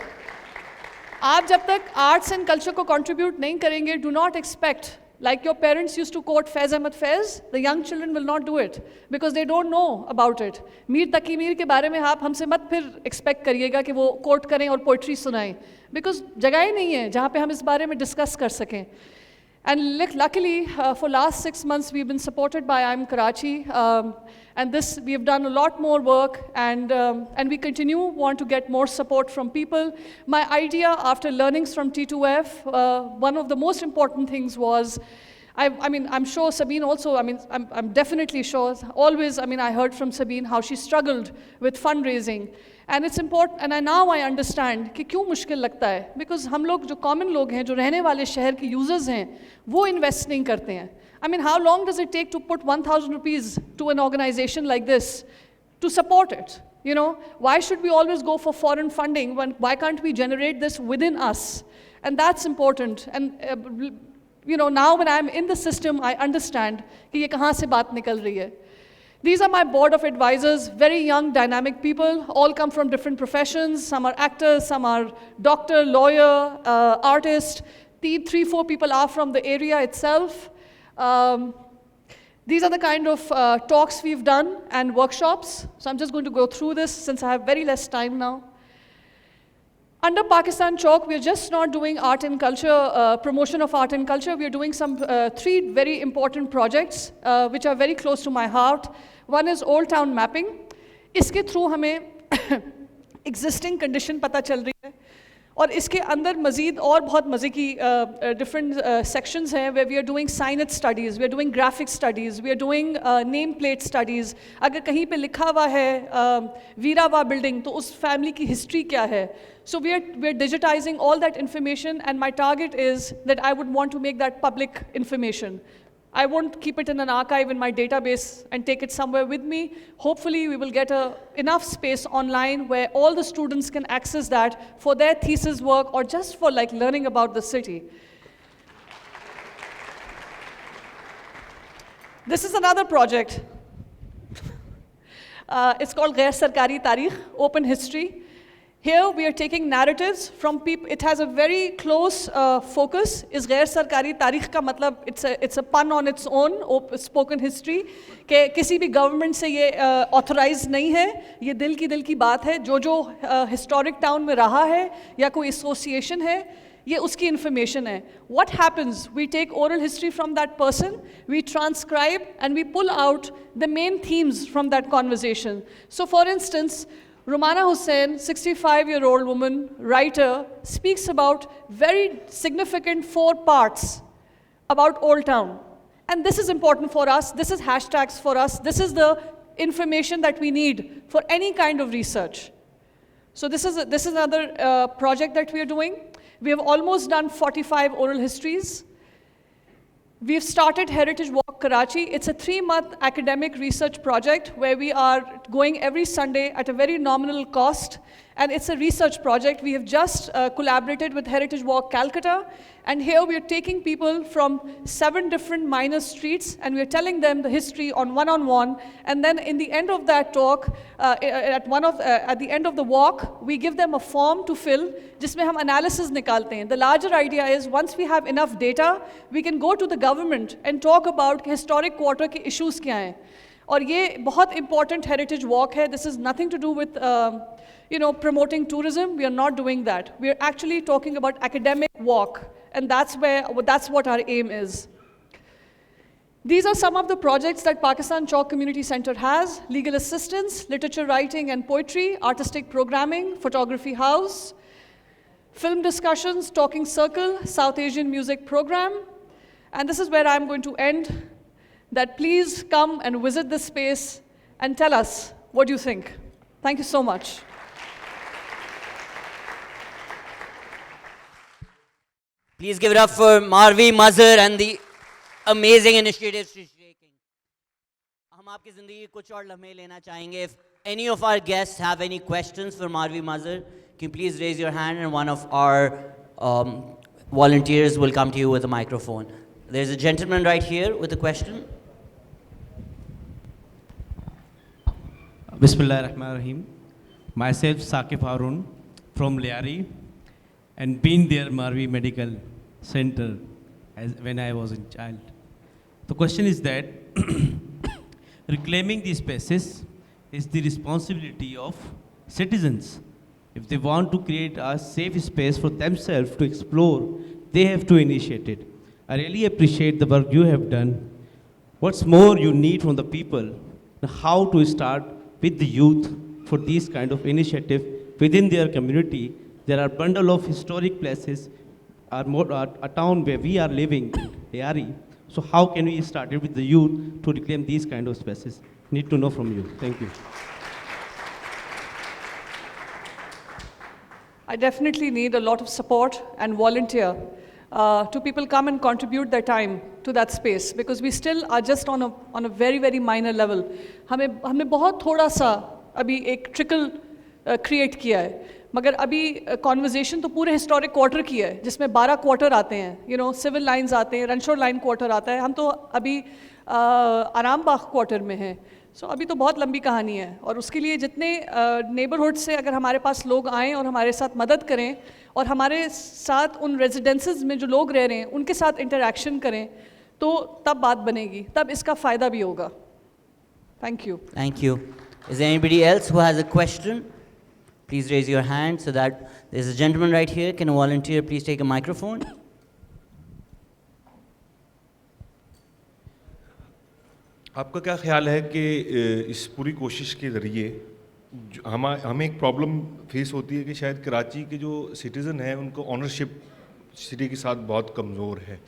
آپ جب تک arts and culture کو contribute نہیں کریں گے, do not expect. Like your parents used to quote Faiz Ahmed Faiz, the young children will not do it because they don't know about it. Mir Taqi Mir کے بارے میں آپ ہم سے مت پھر ایکسپیکٹ کریے گا کہ وہ کوٹ کریں اور پوئٹری سنائیں, بیکاز جگہ ہی نہیں ہے جہاں پہ ہم اس بارے میں ڈسکس کر سکیں. And luckily, for last 6 months, we've been supported by IIM Karachi. And this, we have done a lot more work, and we want to get more support from people. My idea after learnings from T2F, one of the most important things was, I mean, I'm sure Sabine also, I mean, I'm definitely sure, always, I mean, I heard from Sabine how she struggled with fundraising. And it's important, and now I understand कि क्यों मुश्किल लगता है, because हम लोग जो common लोग हैं, जो रहने वाले शहर के users हैं, वो invest नहीं करते हैं. I mean, how long does it take to put 1,000 rupees to an organization like this to support it? You know, why should we always go for foreign funding? Why can't we generate this within us? And that's important. And you know, now when I'm in the system, I understand कि ये कहाँ से बात निकल रही है. These are my board of advisors, very young, dynamic people, all come from different professions. Some are actors, some are doctor, lawyer, artist. 3-4 people are from the area itself. These are the kind of talks we've done and workshops. So I'm just going to go through this since I have very less time now. Under Pakistan Chalk, we're just not doing art and culture, promotion of art and culture. We're doing some 3 very important projects which are very close to my heart. One is Old Town Mapping. इसके through हमें existing condition पता चल रही है. और इसके अंदर मज़ीद और बहुत मज़े की different sections हैं where we are doing signage studies, we are doing graphic studies, we are doing name plate studies. अगर कहीं पे लिखा हुआ है वीरावा building तो उस family की history क्या है. So we are digitizing all that information, and my target is that I would want to make that public information. I won't keep it in an archive in my database and take it somewhere with me. Hopefully we will get enough space online where all the students can access that for their thesis work or just for like learning about the city. This is another project. It's called Ghair Sarkari Tarikh, Open History. Here we are taking narratives from people. It has a very close focus. Is Ghair Sarkari Tarikh ka matlab, it's a pun on its own, spoken history. कि किसी भी government से ये authorized नहीं है, ये दिल की बात है, जो historic town में रहा है या कोई association है, ये उसकी information है. What happens? We take oral history from that person, we transcribe, and we pull out the main themes from that conversation. So for instance, Rumana Hussain, 65-year-old woman, writer, speaks about very significant 4 parts about Old Town. And this is important for us, this is hashtags for us, this is the information that we need for any kind of research. So this is another project that we are doing. We have almost done 45 oral histories. We've started Heritage Walk Karachi. It's a 3-month academic research project where we are going every Sunday at a very nominal cost. And it's a research project. We have just collaborated with Heritage Walk Calcutta. And here we are taking people from 7 different minor streets and we are telling them the history on one-on-one. And then in the end of that talk, at the end of the walk, we give them a form to fill, जिसमें हम analysis निकालते हैं. The larger idea is once we have enough data, we can go to the government and talk about historic quarter के issues क्या हैं. और ये बहुत important heritage walk है. This is nothing to do with promoting tourism. We are not doing that. We are actually talking about academic walk, and that's what our aim is. These are some of the projects that Pakistan Chalk Community Center has: legal assistance, literature writing and poetry, artistic programming, photography house, film discussions, talking circle, South Asian music program. And this is where I'm going to end, that please come and visit this space and tell us what you think. Thank you so much. Please give it up for Marvi Mazhar and the amazing initiatives she's taking. हम आपकी ज़िंदगी कुछ और लम्हे लेना चाहेंगे. If any of our guests have any questions for Marvi Mazhar, can you please raise your hand and one of our volunteers will come to you with a microphone. There's a gentleman right here with a question. Bismillah ar-Rahman ar-Rahim. Myself, Saqib Harun from Liari, and been there Marvi Medical Center when I was a child. The question is that reclaiming these spaces is the responsibility of citizens. If they want to create a safe space for themselves to explore, they have to initiate it. I really appreciate the work you have done. What's more you need from the people, how to start with the youth for these kind of initiative within their community. There are bundle of historic places, a town where we are living, Lyari. So how can we start it with the youth to reclaim these kind of spaces? Need to know from you. Thank you. I definitely need a lot of support and volunteer to people come and contribute their time to that space, because we still are just on a very, very minor level. हमने बहुत थोड़ा सा अभी एक trickle create किया है, मगर अभी conversation तो पूरे historic quarter की है, जिसमें 12 quarter आते हैं, civil lines आते हैं, Ranchor line quarter आता है, हम तो अभी आरामबाग quarter में हैं. So अभी तो बहुत लंबी कहानी है, और उसके लिए जितने नेबरहुड से अगर हमारे पास लोग आएँ और हमारे साथ मदद करें, और हमारे साथ उन रेजिडेंसेस में जो लोग रह रहे हैं उनके साथ इंटरेक्शन करें, तो तब बात बनेगी, तब इसका फ़ायदा भी होगा. Thank you. Thank you. Is there anybody else who has a question? Please raise your hand so that there's a gentleman right here. Can a volunteer please take a microphone? आपका क्या ख्याल है कि इस पूरी कोशिश के ज़रिए हमें एक प्रॉब्लम फेस होती है कि शायद कराची के जो सिटीज़न हैं उनको ऑनरशिप सिटी के साथ बहुत कमज़ोर है.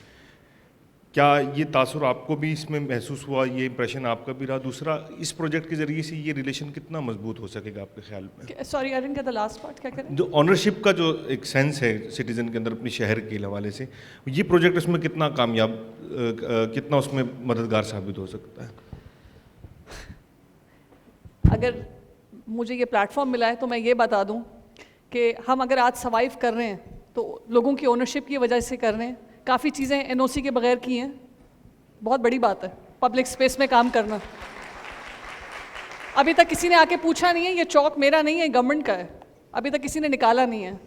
क्या ये तासुर आपको भी इसमें महसूस हुआ, ये इंप्रेशन आपका भी रहा? दूसरा, इस प्रोजेक्ट के ज़रिए से ये रिलेशन कितना मजबूत हो सकेगा आपके ख्याल में? Sorry, I didn't get the last part. क्या करें? जो ऑनरशिप का जो एक सेंस है सिटीज़न के अंदर अपने शहर के हवाले से, ये प्रोजेक्ट उसमें कितना कामयाब, कितना उसमें मददगार साबित हो सकता है? अगर मुझे ये प्लेटफॉर्म मिला है तो मैं ये बता दूं कि हम अगर आज सर्वाइव कर रहे हैं तो लोगों की ओनरशिप की वजह से कर रहे हैं. काफ़ी चीज़ें एनओसी के बगैर की हैं, बहुत बड़ी बात है पब्लिक स्पेस में काम करना. अभी तक किसी ने आके पूछा नहीं है ये चौक मेरा नहीं है, गवर्नमेंट का है, अभी तक किसी ने निकाला नहीं है.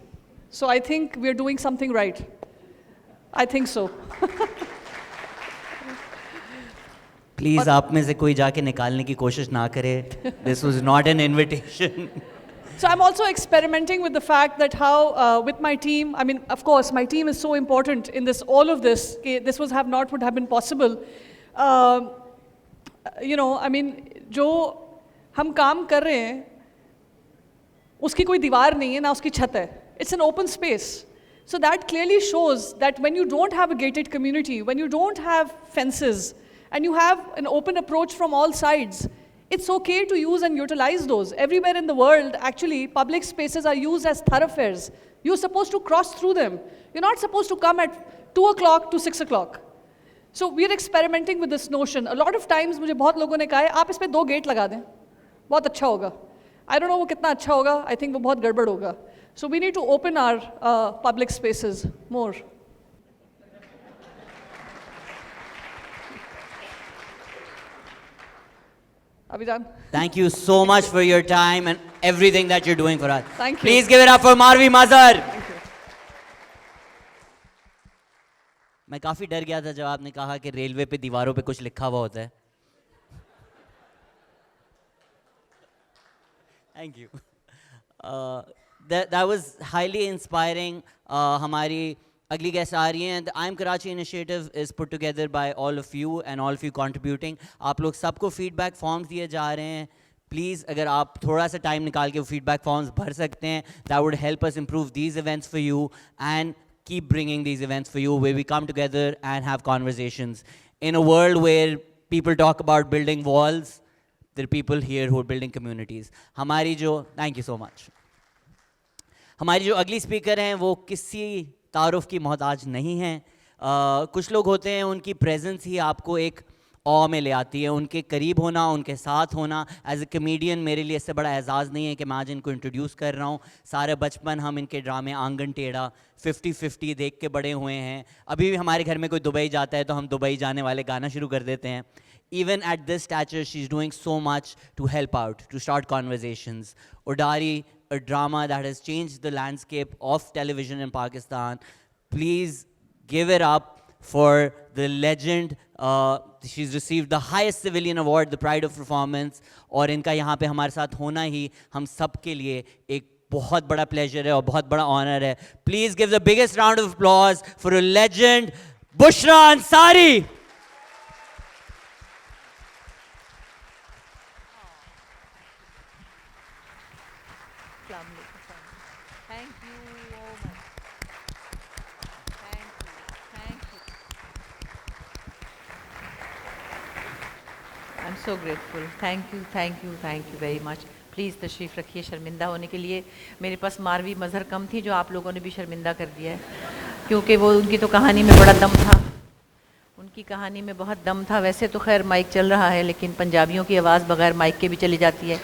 So I think we are doing something right. I think so. Please आप में से कोई जाके निकालने की कोशिश ना करे. This was not an invitation. So I'm also experimenting with the fact that how with my team, I mean, of course, my team is so important in this, all of this. This would have been possible. I mean, जो हम काम कर रहे हैं, उसकी कोई दीवार नहीं है, ना उसकी छत है. It's an open space. So that clearly shows that when you don't have a gated community, when you don't have fences, and you have an open approach from all sides, it's okay to use and utilize those. Everywhere in the world, actually, public spaces are used as thoroughfares. You're supposed to cross through them. You're not supposed to come at 2 o'clock to 6 o'clock. So we're experimenting with this notion. A lot of times, मुझे बहुत लोगों ने कहा है, आप इस पे 2 gate लगा दें, बहुत अच्छा होगा. I don't know वो कितना अच्छा होगा. I think वो बहुत गड़बड़ होगा. So we need to open our public spaces more. Abhijan. Thank you so much for your time and everything that you're doing for us. Thank you. Please give it up for Marvi Mazhar. मैं काफ़ी डर गया था जब आपने कहा कि railway पे दीवारों पे कुछ लिखा हुआ होता है. Thank you. That was highly inspiring. हमारी अगली गेस्ट आ रही हैं. The I am Karachi initiative is put together by all of you and all of you contributing. आप लोग सबको फीडबैक फॉर्म्स दिए जा रहे हैं. प्लीज़ अगर आप थोड़ा सा टाइम निकाल के वो फीडबैक फॉर्म्स भर सकते हैं, that would help us improve these events for you and keep bringing these events for you where we come together and have conversations. In a world where people talk about building walls, there are people here who are building communities. Thank you so much. हमारी जो अगली speaker हैं वो किसी तारुफ की मोहताज नहीं हैं. कुछ लोग होते हैं उनकी प्रेजेंस ही आपको एक ऑ में ले आती है. उनके करीब होना, उनके साथ होना. एज ए कमेडियन मेरे लिए इससे बड़ा एजाज़ नहीं है कि मैं आज इनको इंट्रोड्यूस कर रहा हूँ. सारे बचपन हम इनके ड्रामे आंगन टेढ़ा 50-50 देख के बड़े हुए हैं. अभी भी हमारे घर में कोई दुबई जाता है तो हम दुबई जाने वाले गाना शुरू कर देते हैं. Even at this stature, she's doing so much to help out, to start conversations. Udari, a drama that has changed the landscape of television in Pakistan. Please give it up for the legend. She's received the highest civilian award, the Pride of Performance. और इनका यहाँ पे हमारे साथ होना ही हम सब के लिए एक बहुत बड़ा pleasure है और बहुत बड़ा honor है. Please give the biggest round of applause for a legend, Bushra Ansari. Thank you so much. Thank you. Thank you. I'm so grateful. Thank you, thank you, thank you very much. Please तशरीफ़ रखिए शर्मिंदा होने के लिए. मेरे पास मारवी मज़हर कम थी जो आप लोगों ने भी शर्मिंदा कर दिया है, क्योंकि वो उनकी तो कहानी में बड़ा दम था. उनकी कहानी में बहुत दम था. वैसे तो खैर माइक चल रहा है, लेकिन पंजाबियों की आवाज़ बगैर माइक के भी चली जाती है.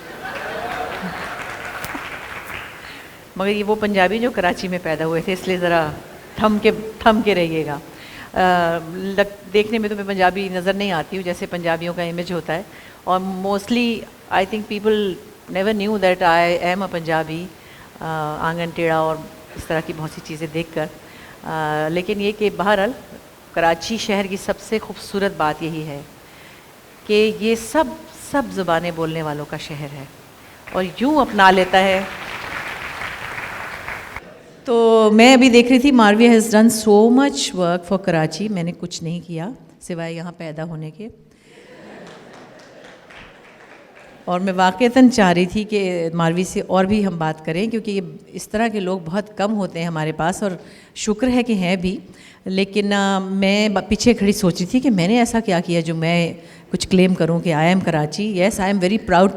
मगर ये वो पंजाबी जो कराची में पैदा हुए थे, इसलिए ज़रा थम के रहिएगा. देखने में तो मैं पंजाबी नज़र नहीं आती हूँ जैसे पंजाबियों का इमेज होता है, और mostly I think people never knew that I am a Punjabi. आंगन टेढ़ा और इस तरह की बहुत सी चीज़ें देखकर. लेकिन ये कि बहरहाल कराची शहर की सबसे खूबसूरत बात यही है कि ये सब ज़ुबानें बोलने वालों का शहर है और यूँ अपना लेता है. तो मैं अभी देख रही थी Marvi has done so much work for Karachi. मैंने कुछ नहीं किया सिवाय यहाँ पैदा होने के, और मैं वाक़ईतन चाह रही थी कि मारवी से और भी हम बात करें, क्योंकि ये इस तरह के लोग बहुत कम होते हैं हमारे पास, और शुक्र है कि हैं भी. लेकिन मैं पीछे खड़ी सोच रही थी कि मैंने ऐसा क्या किया जो मैं कुछ क्लेम करूं कि I am Karachi. Yes, I am very proud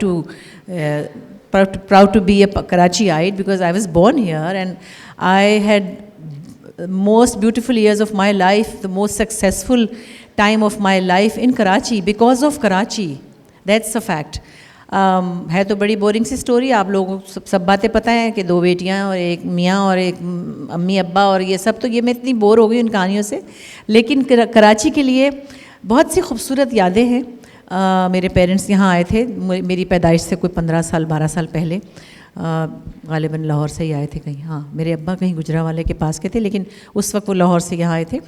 to be a Karachiite because I was born here and I had most beautiful years of my life, the most successful time of my life in Karachi because of Karachi. That's a fact. है तो बड़ी boring सी story. आप लोगों को सब बातें पता हैं कि 2 बेटियां और एक मियाँ और एक अम्मी अब्बा और ये सब. तो ये मैं इतनी बोर हो गई उन कहानियों से. लेकिन कराची के लिए बहुत सी खूबसूरत यादें हैं. मेरे पेरेंट्स यहाँ आए थे मेरी पैदाइश से कोई 15 साल 12 साल पहले. गालिबन लाहौर से ही आए थे कहीं. हाँ, मेरे अब्बा कहीं गुजरावाले के पास के थे, लेकिन उस वक्त वो लाहौर से यहाँ आए थे.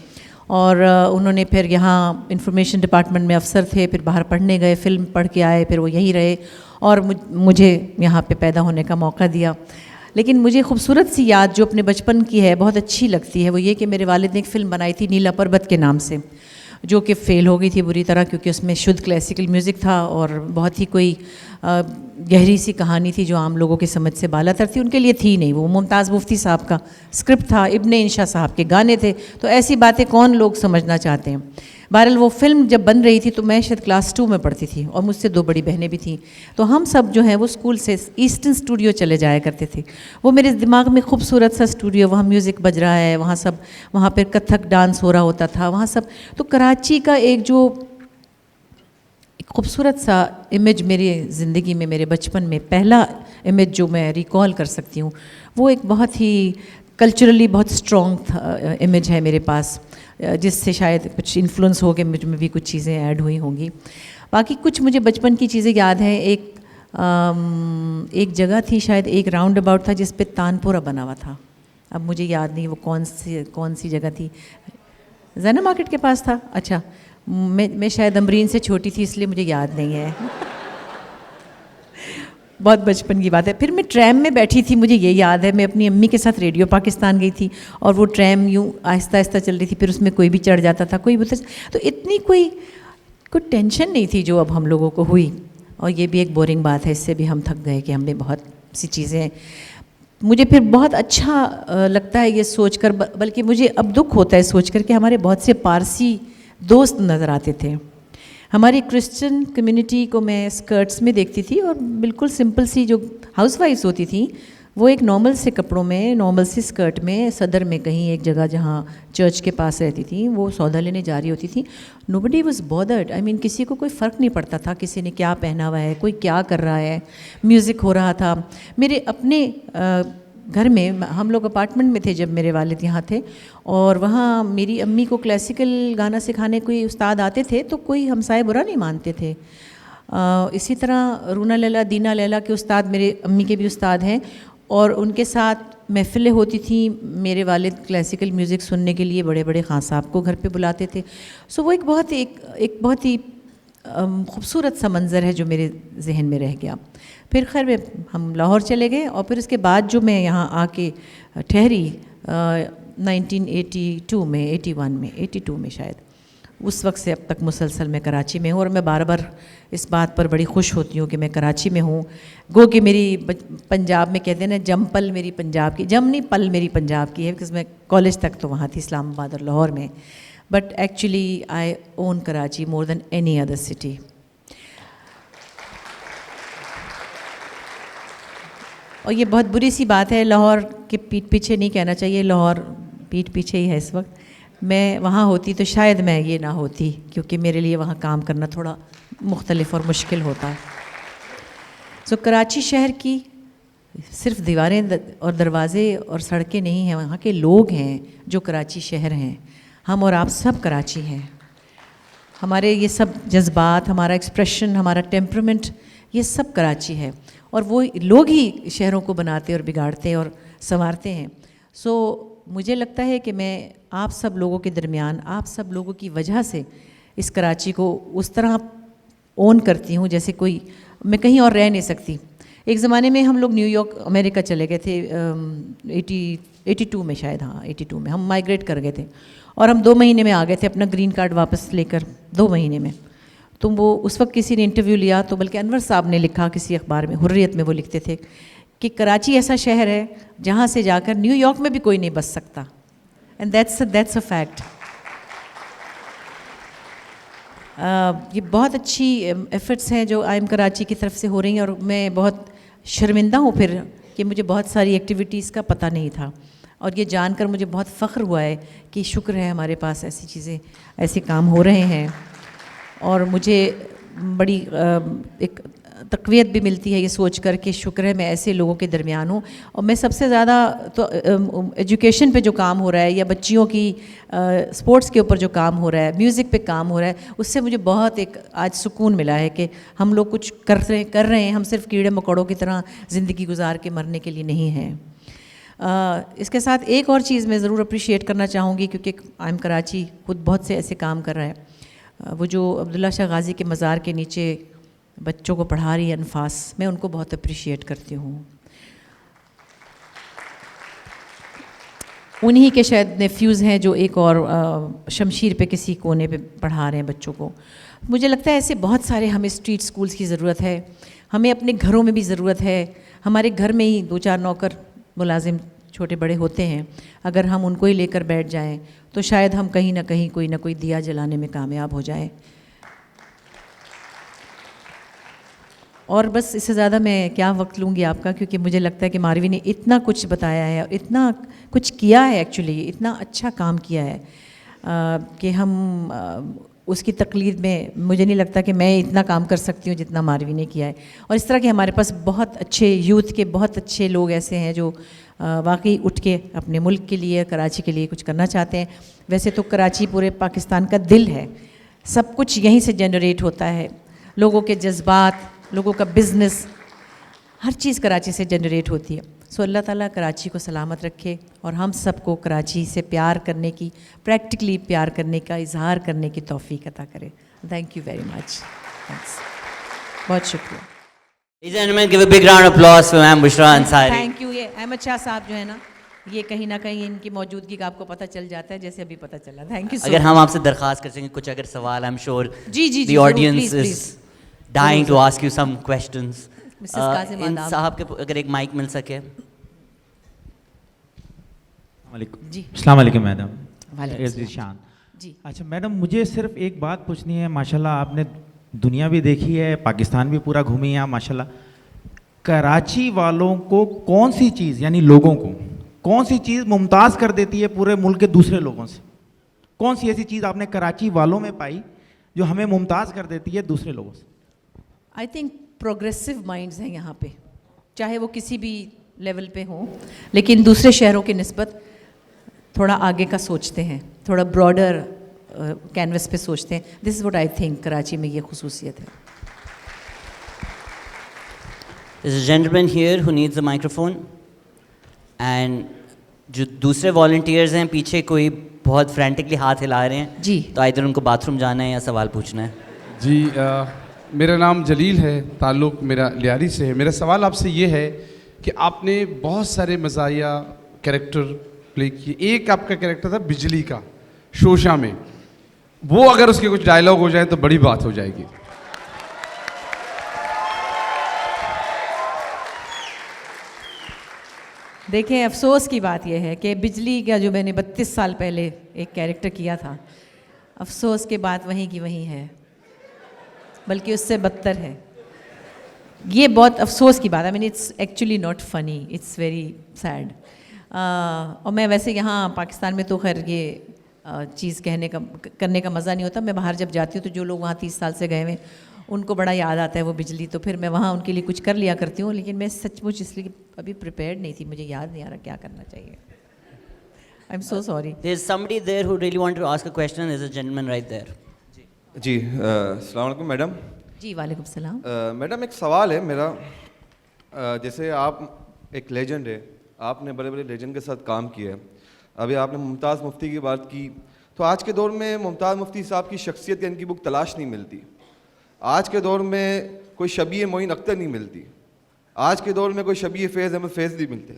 और उन्होंने फिर यहाँ इंफॉर्मेशन डिपार्टमेंट में अफसर थे, फिर बाहर पढ़ने गए, फ़िल्म पढ़ के आए, फिर वो यहीं रहे और मुझे यहाँ पे पैदा होने का मौका दिया. लेकिन मुझे खूबसूरत सी याद जो अपने बचपन की है, बहुत अच्छी लगती है, वो ये कि मेरे वालिद ने एक फ़िल्म बनाई थी नीला पर्वत के नाम से, जो कि फ़ेल हो गई थी बुरी तरह, क्योंकि उसमें शुद्ध क्लासिकल म्यूज़िक था और बहुत ही कोई गहरी सी कहानी थी जो आम लोगों की समझ से बालातर थी. उनके लिए थी नहीं. वो मुमताज़ मुफ्ती साहब का स्क्रिप्ट था, इब्न इंशा साहब के गाने थे, तो ऐसी बातें कौन लोग समझना चाहते हैं. बहरहाल वो फ़िल्म जब बन रही थी तो मैं शायद क्लास 2 में पढ़ती थी और मुझसे 2 बड़ी बहनें भी थीं. तो हम सब जो हैं वो स्कूल से ईस्टर्न स्टूडियो चले जाया करते थे. वो मेरे दिमाग में खूबसूरत सा स्टूडियो, वहाँ म्यूज़िक बज रहा है, वहाँ पर कथक डांस हो रहा होता था, वहाँ सब. तो कराची का एक जो खूबसूरत सा इमेज मेरी ज़िंदगी में, मेरे बचपन में पहला इमेज जो मैं रिकॉल कर सकती हूँ, वो एक बहुत ही कल्चरली बहुत स्ट्रॉन्ग इमेज है मेरे पास, जिससे शायद कुछ इन्फ्लुएंस हो के मुझ में भी कुछ चीज़ें ऐड हुई होंगी. बाकी कुछ मुझे बचपन की चीज़ें याद हैं. एक जगह थी, शायद एक राउंड अबाउट था जिस पे तानपुरा बना हुआ था. अब मुझे याद नहीं वो कौन सी जगह थी. ज़ैना मार्केट के पास था. अच्छा, मैं शायद अमरीन से छोटी थी इसलिए मुझे याद नहीं है. बहुत बचपन की बात है. फिर मैं ट्रैम में बैठी थी, मुझे ये याद है, मैं अपनी अम्मी के साथ रेडियो पाकिस्तान गई थी और वो ट्रैम यूँ आहिस्ता आहिस्ता चल रही थी, फिर उसमें कोई भी चढ़ जाता था, कोई भी. तो इतनी कोई टेंशन नहीं थी जो अब हम लोगों को हुई. और ये भी एक बोरिंग बात है, इससे भी हम थक गए कि हमें बहुत सी चीज़ें. मुझे फिर बहुत अच्छा लगता है ये सोचकर, बल्कि मुझे अब दुख होता है सोचकर कि हमारे बहुत से पारसी दोस्त नज़र आते थे. हमारी क्रिश्चियन कम्युनिटी को मैं स्कर्ट्स में देखती थी और बिल्कुल सिंपल सी जो हाउसवाइफ्स होती थी वो एक नॉर्मल से कपड़ों में, नॉर्मल सी स्कर्ट में, सदर में कहीं एक जगह जहाँ चर्च के पास रहती थी, वो सौदा लेने जा रही होती थी. Nobody was bothered. I mean किसी को कोई फ़र्क नहीं पड़ता था किसी ने क्या पहना हुआ है, कोई क्या कर रहा है. म्यूज़िक हो रहा था. मेरे अपने घर में, हम लोग अपार्टमेंट में थे जब मेरे वालिद यहाँ थे, और वहाँ मेरी अम्मी को क्लासिकल गाना सिखाने कोई उस्ताद आते थे तो कोई हमसाए बुरा नहीं मानते थे. इसी तरह रूना लैला, दीना लैला के उस्ताद मेरे अम्मी के भी उस्ताद हैं, और उनके साथ महफ़िलें होती थी. मेरे वालिद क्लासिकल म्यूज़िक सुनने के लिए बड़े बड़े खां साहब को घर पे बुलाते थे. सो वो एक बहुत ही खूबसूरत सा मंज़र है जो मेरे जहन में रह गया. फिर खैर हम लाहौर चले गए और फिर उसके बाद जो मैं यहाँ आके ठहरी, 1982 میں 81 میں 82 میں شاید اس وقت سے اب تک مسلسل میں کراچی میں ہوں, اور میں بار بار اس بات پر بڑی خوش ہوتی ہوں کہ میں کراچی میں ہوں. گو کہ میری پنجاب میں کہتے ہیں نا جم پل میری پنجاب کی, جم نہیں پل میری پنجاب کی ہے, بکاز میں کالج تک تو وہاں تھی اسلام آباد اور لاہور میں, but actually I own Karachi more than any other city. اور یہ بہت بری سی بات ہے, لاہور کے پیٹھ پیچھے نہیں کہنا چاہیے, لاہور پیٹھ پیچھے ہی ہے اس وقت. میں وہاں ہوتی تو شاید میں یہ نہ ہوتی, کیونکہ میرے لیے وہاں کام کرنا تھوڑا مختلف اور مشکل ہوتا ہے. سو کراچی شہر کی صرف دیواریں اور دروازے اور سڑکیں نہیں ہیں, وہاں کے لوگ ہیں جو کراچی شہر ہیں. ہم اور آپ سب کراچی ہیں. ہمارے یہ سب جذبات, ہمارا ایکسپریشن, ہمارا ٹیمپرمنٹ, یہ سب کراچی ہے, اور وہ لوگ ہی شہروں کو بناتے اور بگاڑتے اور سنوارتے ہیں. سو مجھے لگتا ہے کہ میں آپ سب لوگوں کے درمیان, آپ سب لوگوں کی وجہ سے اس کراچی کو اس طرح اون کرتی ہوں جیسے کوئی, میں کہیں اور رہ نہیں سکتی. ایک زمانے میں ہم لوگ نیو یارک امریکہ چلے گئے تھے 82 میں شاید, ہاں 82 میں ہم مائیگریٹ کر گئے تھے, اور ہم 2 مہینے میں آ گئے تھے اپنا گرین کارڈ واپس لے کر, 2 مہینے میں. تو وہ اس وقت کسی نے انٹرویو لیا, تو بلکہ انور صاحب نے لکھا کسی اخبار میں, حریت میں وہ لکھتے تھے کہ کراچی ایسا شہر ہے جہاں سے جا کر نیو یارک میں بھی کوئی نہیں بس سکتا, اینڈ دیٹس اے فیکٹ. یہ بہت اچھی ایفرٹس ہیں جو آئی ایم کراچی کی طرف سے ہو رہی ہیں, اور میں بہت شرمندہ ہوں پھر کہ مجھے بہت ساری ایکٹیویٹیز کا پتہ نہیں تھا, اور یہ جان کر مجھے بہت فخر ہوا ہے کہ شکر ہے ہمارے پاس ایسی چیزیں, ایسے کام ہو رہے ہیں. اور مجھے بڑی ایک تقویت بھی ملتی ہے یہ سوچ کر کہ شکر ہے میں ایسے لوگوں کے درمیان ہوں. اور میں سب سے زیادہ تو ایجوکیشن پہ جو کام ہو رہا ہے, یا بچیوں کی اسپورٹس کے اوپر جو کام ہو رہا ہے, میوزک پہ کام ہو رہا ہے, اس سے مجھے بہت ایک آج سکون ملا ہے کہ ہم لوگ کچھ کر رہے ہیں. ہم صرف کیڑے مکوڑوں کی طرح زندگی گزار کے مرنے کے لیے نہیں ہیں. اس کے ساتھ ایک اور چیز میں ضرور اپریشیٹ کرنا چاہوں گی, کیونکہ آئی ایم کراچی خود بہت سے ایسے کام کر رہا ہے. وہ جو عبداللہ شاہ غازی کے مزار کے نیچے بچوں کو پڑھا رہی ہے انفاس, میں ان کو بہت اپریشیٹ کرتی ہوں. انہی کے شاید نیفیوز ہیں جو ایک اور شمشیر پہ کسی کونے پہ پڑھا رہے ہیں بچوں کو. مجھے لگتا ہے ایسے بہت سارے ہمیں اسٹریٹ اسکولس کی ضرورت ہے. ہمیں اپنے گھروں میں بھی ضرورت ہے. ہمارے گھر میں ہی 2-4 نوکر ملازم چھوٹے بڑے ہوتے ہیں, اگر ہم ان کو ہی لے کر بیٹھ جائیں تو شاید ہم کہیں نہ کہیں کوئی نہ کوئی دیا جلانے میں کامیاب ہو جائیں. اور بس اس سے زیادہ میں کیا وقت لوں گی آپ کا, کیونکہ مجھے لگتا ہے کہ ماروی نے اتنا کچھ بتایا ہے اور اتنا کچھ کیا ہے, ایکچولی اتنا اچھا کام کیا ہے کہ ہم اس کی تقلید میں, مجھے نہیں لگتا کہ میں اتنا کام کر سکتی ہوں جتنا ماروی نے کیا ہے. اور اس طرح کے ہمارے پاس بہت اچھے یوتھ کے بہت اچھے لوگ ایسے ہیں جو واقعی اٹھ کے اپنے ملک کے لیے, کراچی کے لیے کچھ کرنا چاہتے ہیں. ویسے تو کراچی پورے پاکستان کا دل ہے, سب کچھ یہیں سے جنریٹ ہوتا ہے, لوگوں کے جذبات, لوگوں کا بزنس, ہر چیز کراچی سے جنریٹ ہوتی ہے. سو اللہ تعالیٰ کراچی کو سلامت رکھے, اور ہم سب کو کراچی سے پیار کرنے کی, پریکٹیکلی پیار کرنے کا اظہار کرنے کی توفیق عطا کرے. Thank you very much. بہت شکریہ. Ladies and gentlemen, give a big round of applause for Ma'am Bushra Ansari. Thank you. یہ احمد شاہ صاحب جو ہے نا, یہ کہیں نہ کہیں ان کی موجودگی کا آپ کو پتہ چل جاتا ہے, جیسے ابھی پتہ چلا. Thank you. اگر ہم آپ سے درخواست کر سکیں کچھ اگر سوال, I'm sure G G the audience is dying to ask you some questions. ان صاحب کے اگر ایک مائک مل سکے. جی السلام علیکم میڈم. وعلیکم. جی اچھا میڈم, مجھے صرف ایک بات پوچھنی ہے. ماشاءاللہ آپ نے دنیا بھی دیکھی ہے, پاکستان بھی پورا گھومی ہیں ماشاءاللہ. کراچی والوں کو کون سی چیز, یعنی لوگوں کو کون سی چیز ممتاز کر دیتی ہے پورے ملک کے دوسرے لوگوں سے؟ کون سی ایسی چیز آپ نے کراچی والوں میں پائی جو ہمیں ممتاز کر دیتی ہے دوسرے لوگوں سے؟ آئی تھنک پروگریسو مائنڈز ہیں یہاں پہ, چاہے وہ کسی بھی لیول پہ ہوں, لیکن دوسرے شہروں کی نسبت تھوڑا آگے کا سوچتے ہیں, تھوڑا براڈر کینوس پہ سوچتے ہیں. This is what I think Karachi میں یہ خصوصیت ہے. There's a gentleman here who needs a microphone. And جو دوسرے والنٹیئرز ہیں پیچھے کوئی بہت فرینٹکلی ہاتھ ہلا رہے ہیں, جی تو ادھر ان کو باتھ روم جانا ہے یا سوال پوچھنا ہے. جی میرا نام جلیل ہے, تعلق میرا لیاری سے ہے. میرا سوال آپ سے یہ ہے کہ آپ نے بہت سارے مزاحیہ کریکٹر प्ले किए. एक आपका कैरेक्टर था बिजली का शोशा में, वो अगर उसके कुछ डायलॉग हो जाए तो बड़ी बात हो जाएगी. देखें, अफसोस की बात यह है कि बिजली का जो मैंने 32 साल पहले एक कैरेक्टर किया था, अफसोस के बात वहीं की वहीं है, बल्कि उससे बदतर है. ये बहुत अफसोस की बात है. I mean it's actually not funny, it's very sad. और मैं वैसे यहाँ पाकिस्तान में तो खैर ये चीज़ करने का मज़ा नहीं होता. मैं बाहर जब जाती हूँ तो जो लोग वहाँ 30 साल से गए हुए उनको बड़ा याद आता है वो बिजली, तो फिर मैं वहाँ उनके लिए कुछ कर लिया करती हूँ. लेकिन मैं सचमुच इसलिए अभी प्रिपेयर्ड नहीं थी, मुझे याद नहीं आ रहा क्या करना चाहिए. I am so sorry. There's somebody there who really wanted to ask a question. There's a gentleman right there. जी अस्सलाम वालेकुम मैडम. जी वालेकुम सलाम. मैडम एक सवाल है मेरा. जैसे आप एक लेजेंड है, आपने बड़े बड़े लेजेंड के साथ काम किया है. अभी आपने मुमताज़ मुफ्ती की बात की, तो आज के दौर में मुमताज़ मुफ्ती साहब की शख्सियत या इनकी बुक तलाश नहीं मिलती. आज के दौर में कोई शबीह मोइन अख्तर नहीं मिलती. आज के दौर में कोई शबीह फैज़ अहमद फैज़ नहीं मिलते.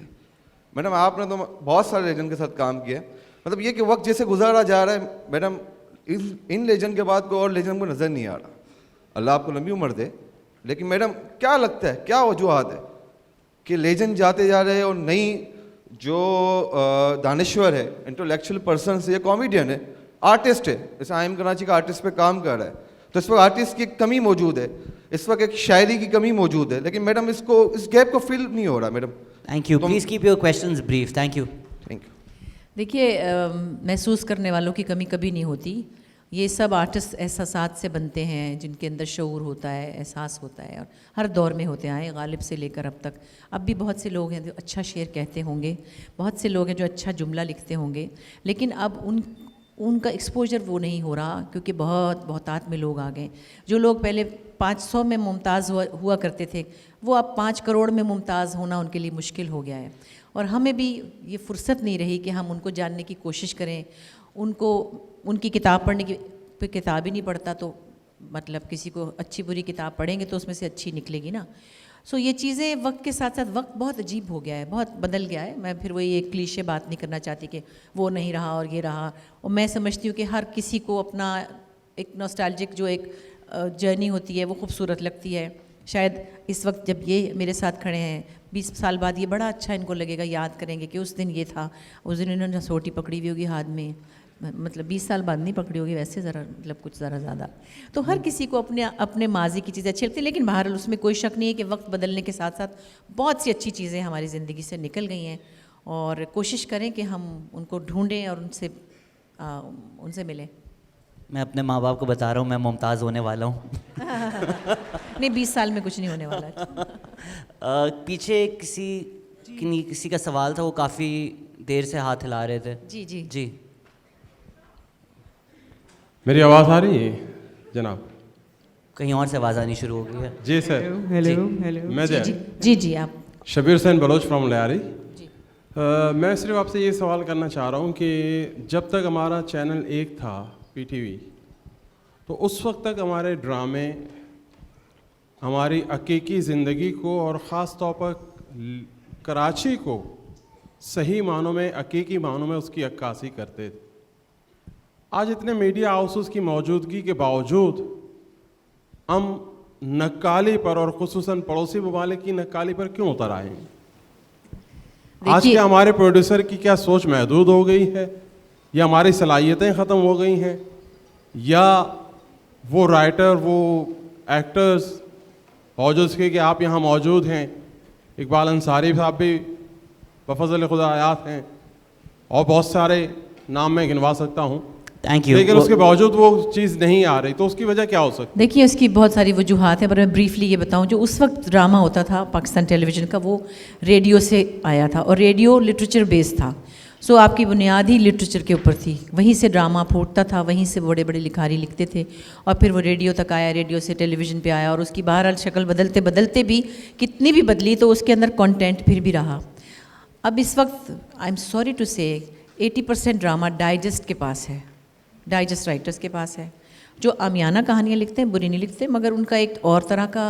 मैडम आपने तो बहुत सारे लेजेंड के साथ काम किया है. मतलब ये कि वक्त जैसे गुजारा जा रहा है मैडम, इन लेजेंड के बाद कोई और लेजेंड को नज़र नहीं आ रहा. अल्लाह आपको लंबी उम्र दे. लेकिन मैडम क्या लगता है, क्या वजूहात है कि लेजेंड जाते जा रहे हैं और नई जो दानिश्वर है, इंटेलेक्चुअल पर्सन है या कॉमेडियन है, आर्टिस्ट है, जैसे आई एम कराची का आर्टिस्ट पे काम कर रहा है, तो इस वक्त आर्टिस्ट की एक कमी मौजूद है, इस वक्त एक शायरी की कमी मौजूद है. लेकिन मैडम इस गैप को फिल नहीं हो रहा madam. Thank you. Please keep your questions brief. Thank you. Thank you. देखिए, महसूस करने वालों की कमी कभी नहीं होती. ये सब आर्टिस्ट एहसासात से बनते हैं, जिनके अंदर शऊर होता है, एहसास होता है, और हर दौर में होते आए, गालिब से लेकर अब तक. अब भी बहुत से लोग हैं जो अच्छा शेर कहते होंगे, बहुत से लोग हैं जो अच्छा जुमला लिखते होंगे, लेकिन अब उनका एक्सपोजर वो नहीं हो रहा, क्योंकि बहुतात में लोग आ गए. जो लोग पहले 500 में मुमताज़ हुआ करते थे, वो अब 5 करोड़ में मुमताज़ होना उनके लिए मुश्किल हो गया है. और हमें भी ये फुर्सत नहीं रही कि हम उनको जानने की कोशिश करें. उनकी किताब पढ़ने की किताब ही नहीं पढ़ता, तो मतलब किसी को अच्छी बुरी किताब पढ़ेंगे तो उसमें से अच्छी निकलेगी ना. सो ये चीज़ें वक्त के साथ साथ वक्त बहुत अजीब हो गया है, बहुत बदल गया है. मैं फिर वही एक क्लीशे बात नहीं करना चाहती कि वो नहीं रहा और ये रहा. और मैं समझती हूँ कि हर किसी को अपना एक नॉस्टैल्जिक जो एक जर्नी होती है वो खूबसूरत लगती है. शायद इस वक्त जब ये मेरे साथ खड़े हैं, 20 साल बाद ये बड़ा अच्छा इनको लगेगा, याद करेंगे कि उस दिन ये था, उस दिन इन्होंने सोटी पकड़ी हुई होगी हाथ में. मतलब 20 साल बाद नहीं पकड़ी होगी, वैसे ज़रा मतलब कुछ ज़रा ज़्यादा. तो हर किसी को अपने माजी की चीज़ें अच्छी लगती है. लेकिन बहरहाल उसमें कोई शक नहीं है कि वक्त बदलने के साथ साथ बहुत सी अच्छी चीज़ें हमारी ज़िंदगी से निकल गई हैं, और कोशिश करें कि हम उनको ढूंढें और उनसे मिलें. मैं अपने माँ बाप को बता रहा हूँ मैं मुमताज़ होने वाला हूँ. नहीं, 20 साल में कुछ नहीं होने वाला है. पीछे किसी का सवाल था, वो काफ़ी देर से हाथ हिला रहे थे. जी जी जी. मेरी आवाज़ आ रही है जनाब? कहीं और से आवाज़ आनी शुरू हो गई है. जी सर. हेलो. मैं जी आप. शबीर हुसैन बलोच फ्रॉम लियारी. मैं सिर्फ आपसे ये सवाल करना चाह रहा हूँ कि जब तक हमारा चैनल 1 था PTV, तो उस वक्त तक हमारे ड्रामे हमारी हकीकी ज़िंदगी को और ख़ास तौर पर कराची को सही मानों में, हकीकी मानों में उसकी अक्कासी करते थे. आज इतने मीडिया हाउसेस की मौजूदगी के बावजूद हम नक्काली पर और ख़ुसूसन पड़ोसी ममालिक की नक्काली पर क्यों उतर आए हैं? आज क्या हमारे प्रोड्यूसर की क्या सोच महदूद हो गई है, या हमारी सलाहियतें ख़त्म हो गई हैं, या वो राइटर, वो एक्टर्स बावजूद के कि आप यहाँ मौजूद हैं, इकबाल अंसारी साहब भी बफज़ल खुदा आयात हैं, और बहुत सारे नाम मैं गिनवा सकता हूँ, थैंक यू, लेकिन उसके बावजूद वो चीज़ नहीं आ रही, तो उसकी वजह क्या हो सकती है? देखिए, उसकी बहुत सारी वजूहात हैं, पर मैं ब्रीफली ये बताऊं, जो उस वक्त ड्रामा होता था पाकिस्तान टेलीविज़न का, वो रेडियो से आया था, और रेडियो लिटरेचर बेस्ड था. सो आपकी बुनियाद ही लिटरेचर के ऊपर थी, वहीं से ड्रामा फूटता था, वहीं से बड़े बड़े लिखारी लिखते थे, और फिर वो रेडियो तक आया, रेडियो से टेलीविज़न पे आया, और उसकी बहरहाल शक्ल बदलते बदलते भी कितनी भी बदली, तो उसके अंदर कंटेंट फिर भी रहा. अब इस वक्त आई एम सॉरी टू से 80% ड्रामा डाइजेस्ट के पास है, डाइजेस्ट राइटर्स के पास है, जो आमियाना कहानियाँ लिखते हैं, बुरी नहीं लिखते, मगर उनका एक और तरह का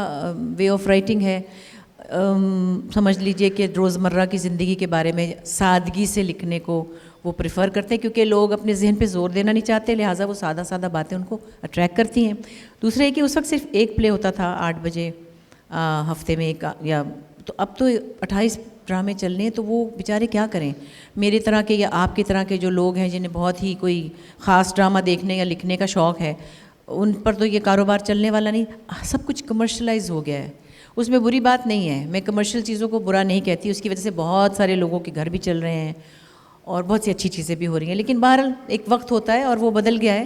वे ऑफ राइटिंग है. سمجھ لیجئے کہ روزمرہ کی زندگی کے بارے میں سادگی سے لکھنے کو وہ پریفر کرتے ہیں، کیونکہ لوگ اپنے ذہن پہ زور دینا نہیں چاہتے، لہٰذا وہ سادہ سادہ باتیں ان کو اٹریکٹ کرتی ہیں. دوسرا یہ کہ اس وقت صرف ایک پلے ہوتا تھا 8 بجے ہفتے میں ایک، یا تو اب تو 28 ڈرامے چل رہے ہیں، تو وہ بیچارے کیا کریں. میری طرح کے یا آپ کی طرح کے جو لوگ ہیں جنہیں بہت ہی کوئی خاص ڈرامہ دیکھنے یا لکھنے کا شوق ہے، ان پر تو یہ کاروبار چلنے والا نہیں. سب کچھ کمرشلائز ہو گیا ہے، اس میں بری بات نہیں ہے، میں کمرشل چیزوں کو برا نہیں کہتی، اس کی وجہ سے بہت سارے لوگوں کے گھر بھی چل رہے ہیں اور بہت سی اچھی چیزیں بھی ہو رہی ہیں. لیکن بہرحال ایک وقت ہوتا ہے اور وہ بدل گیا ہے،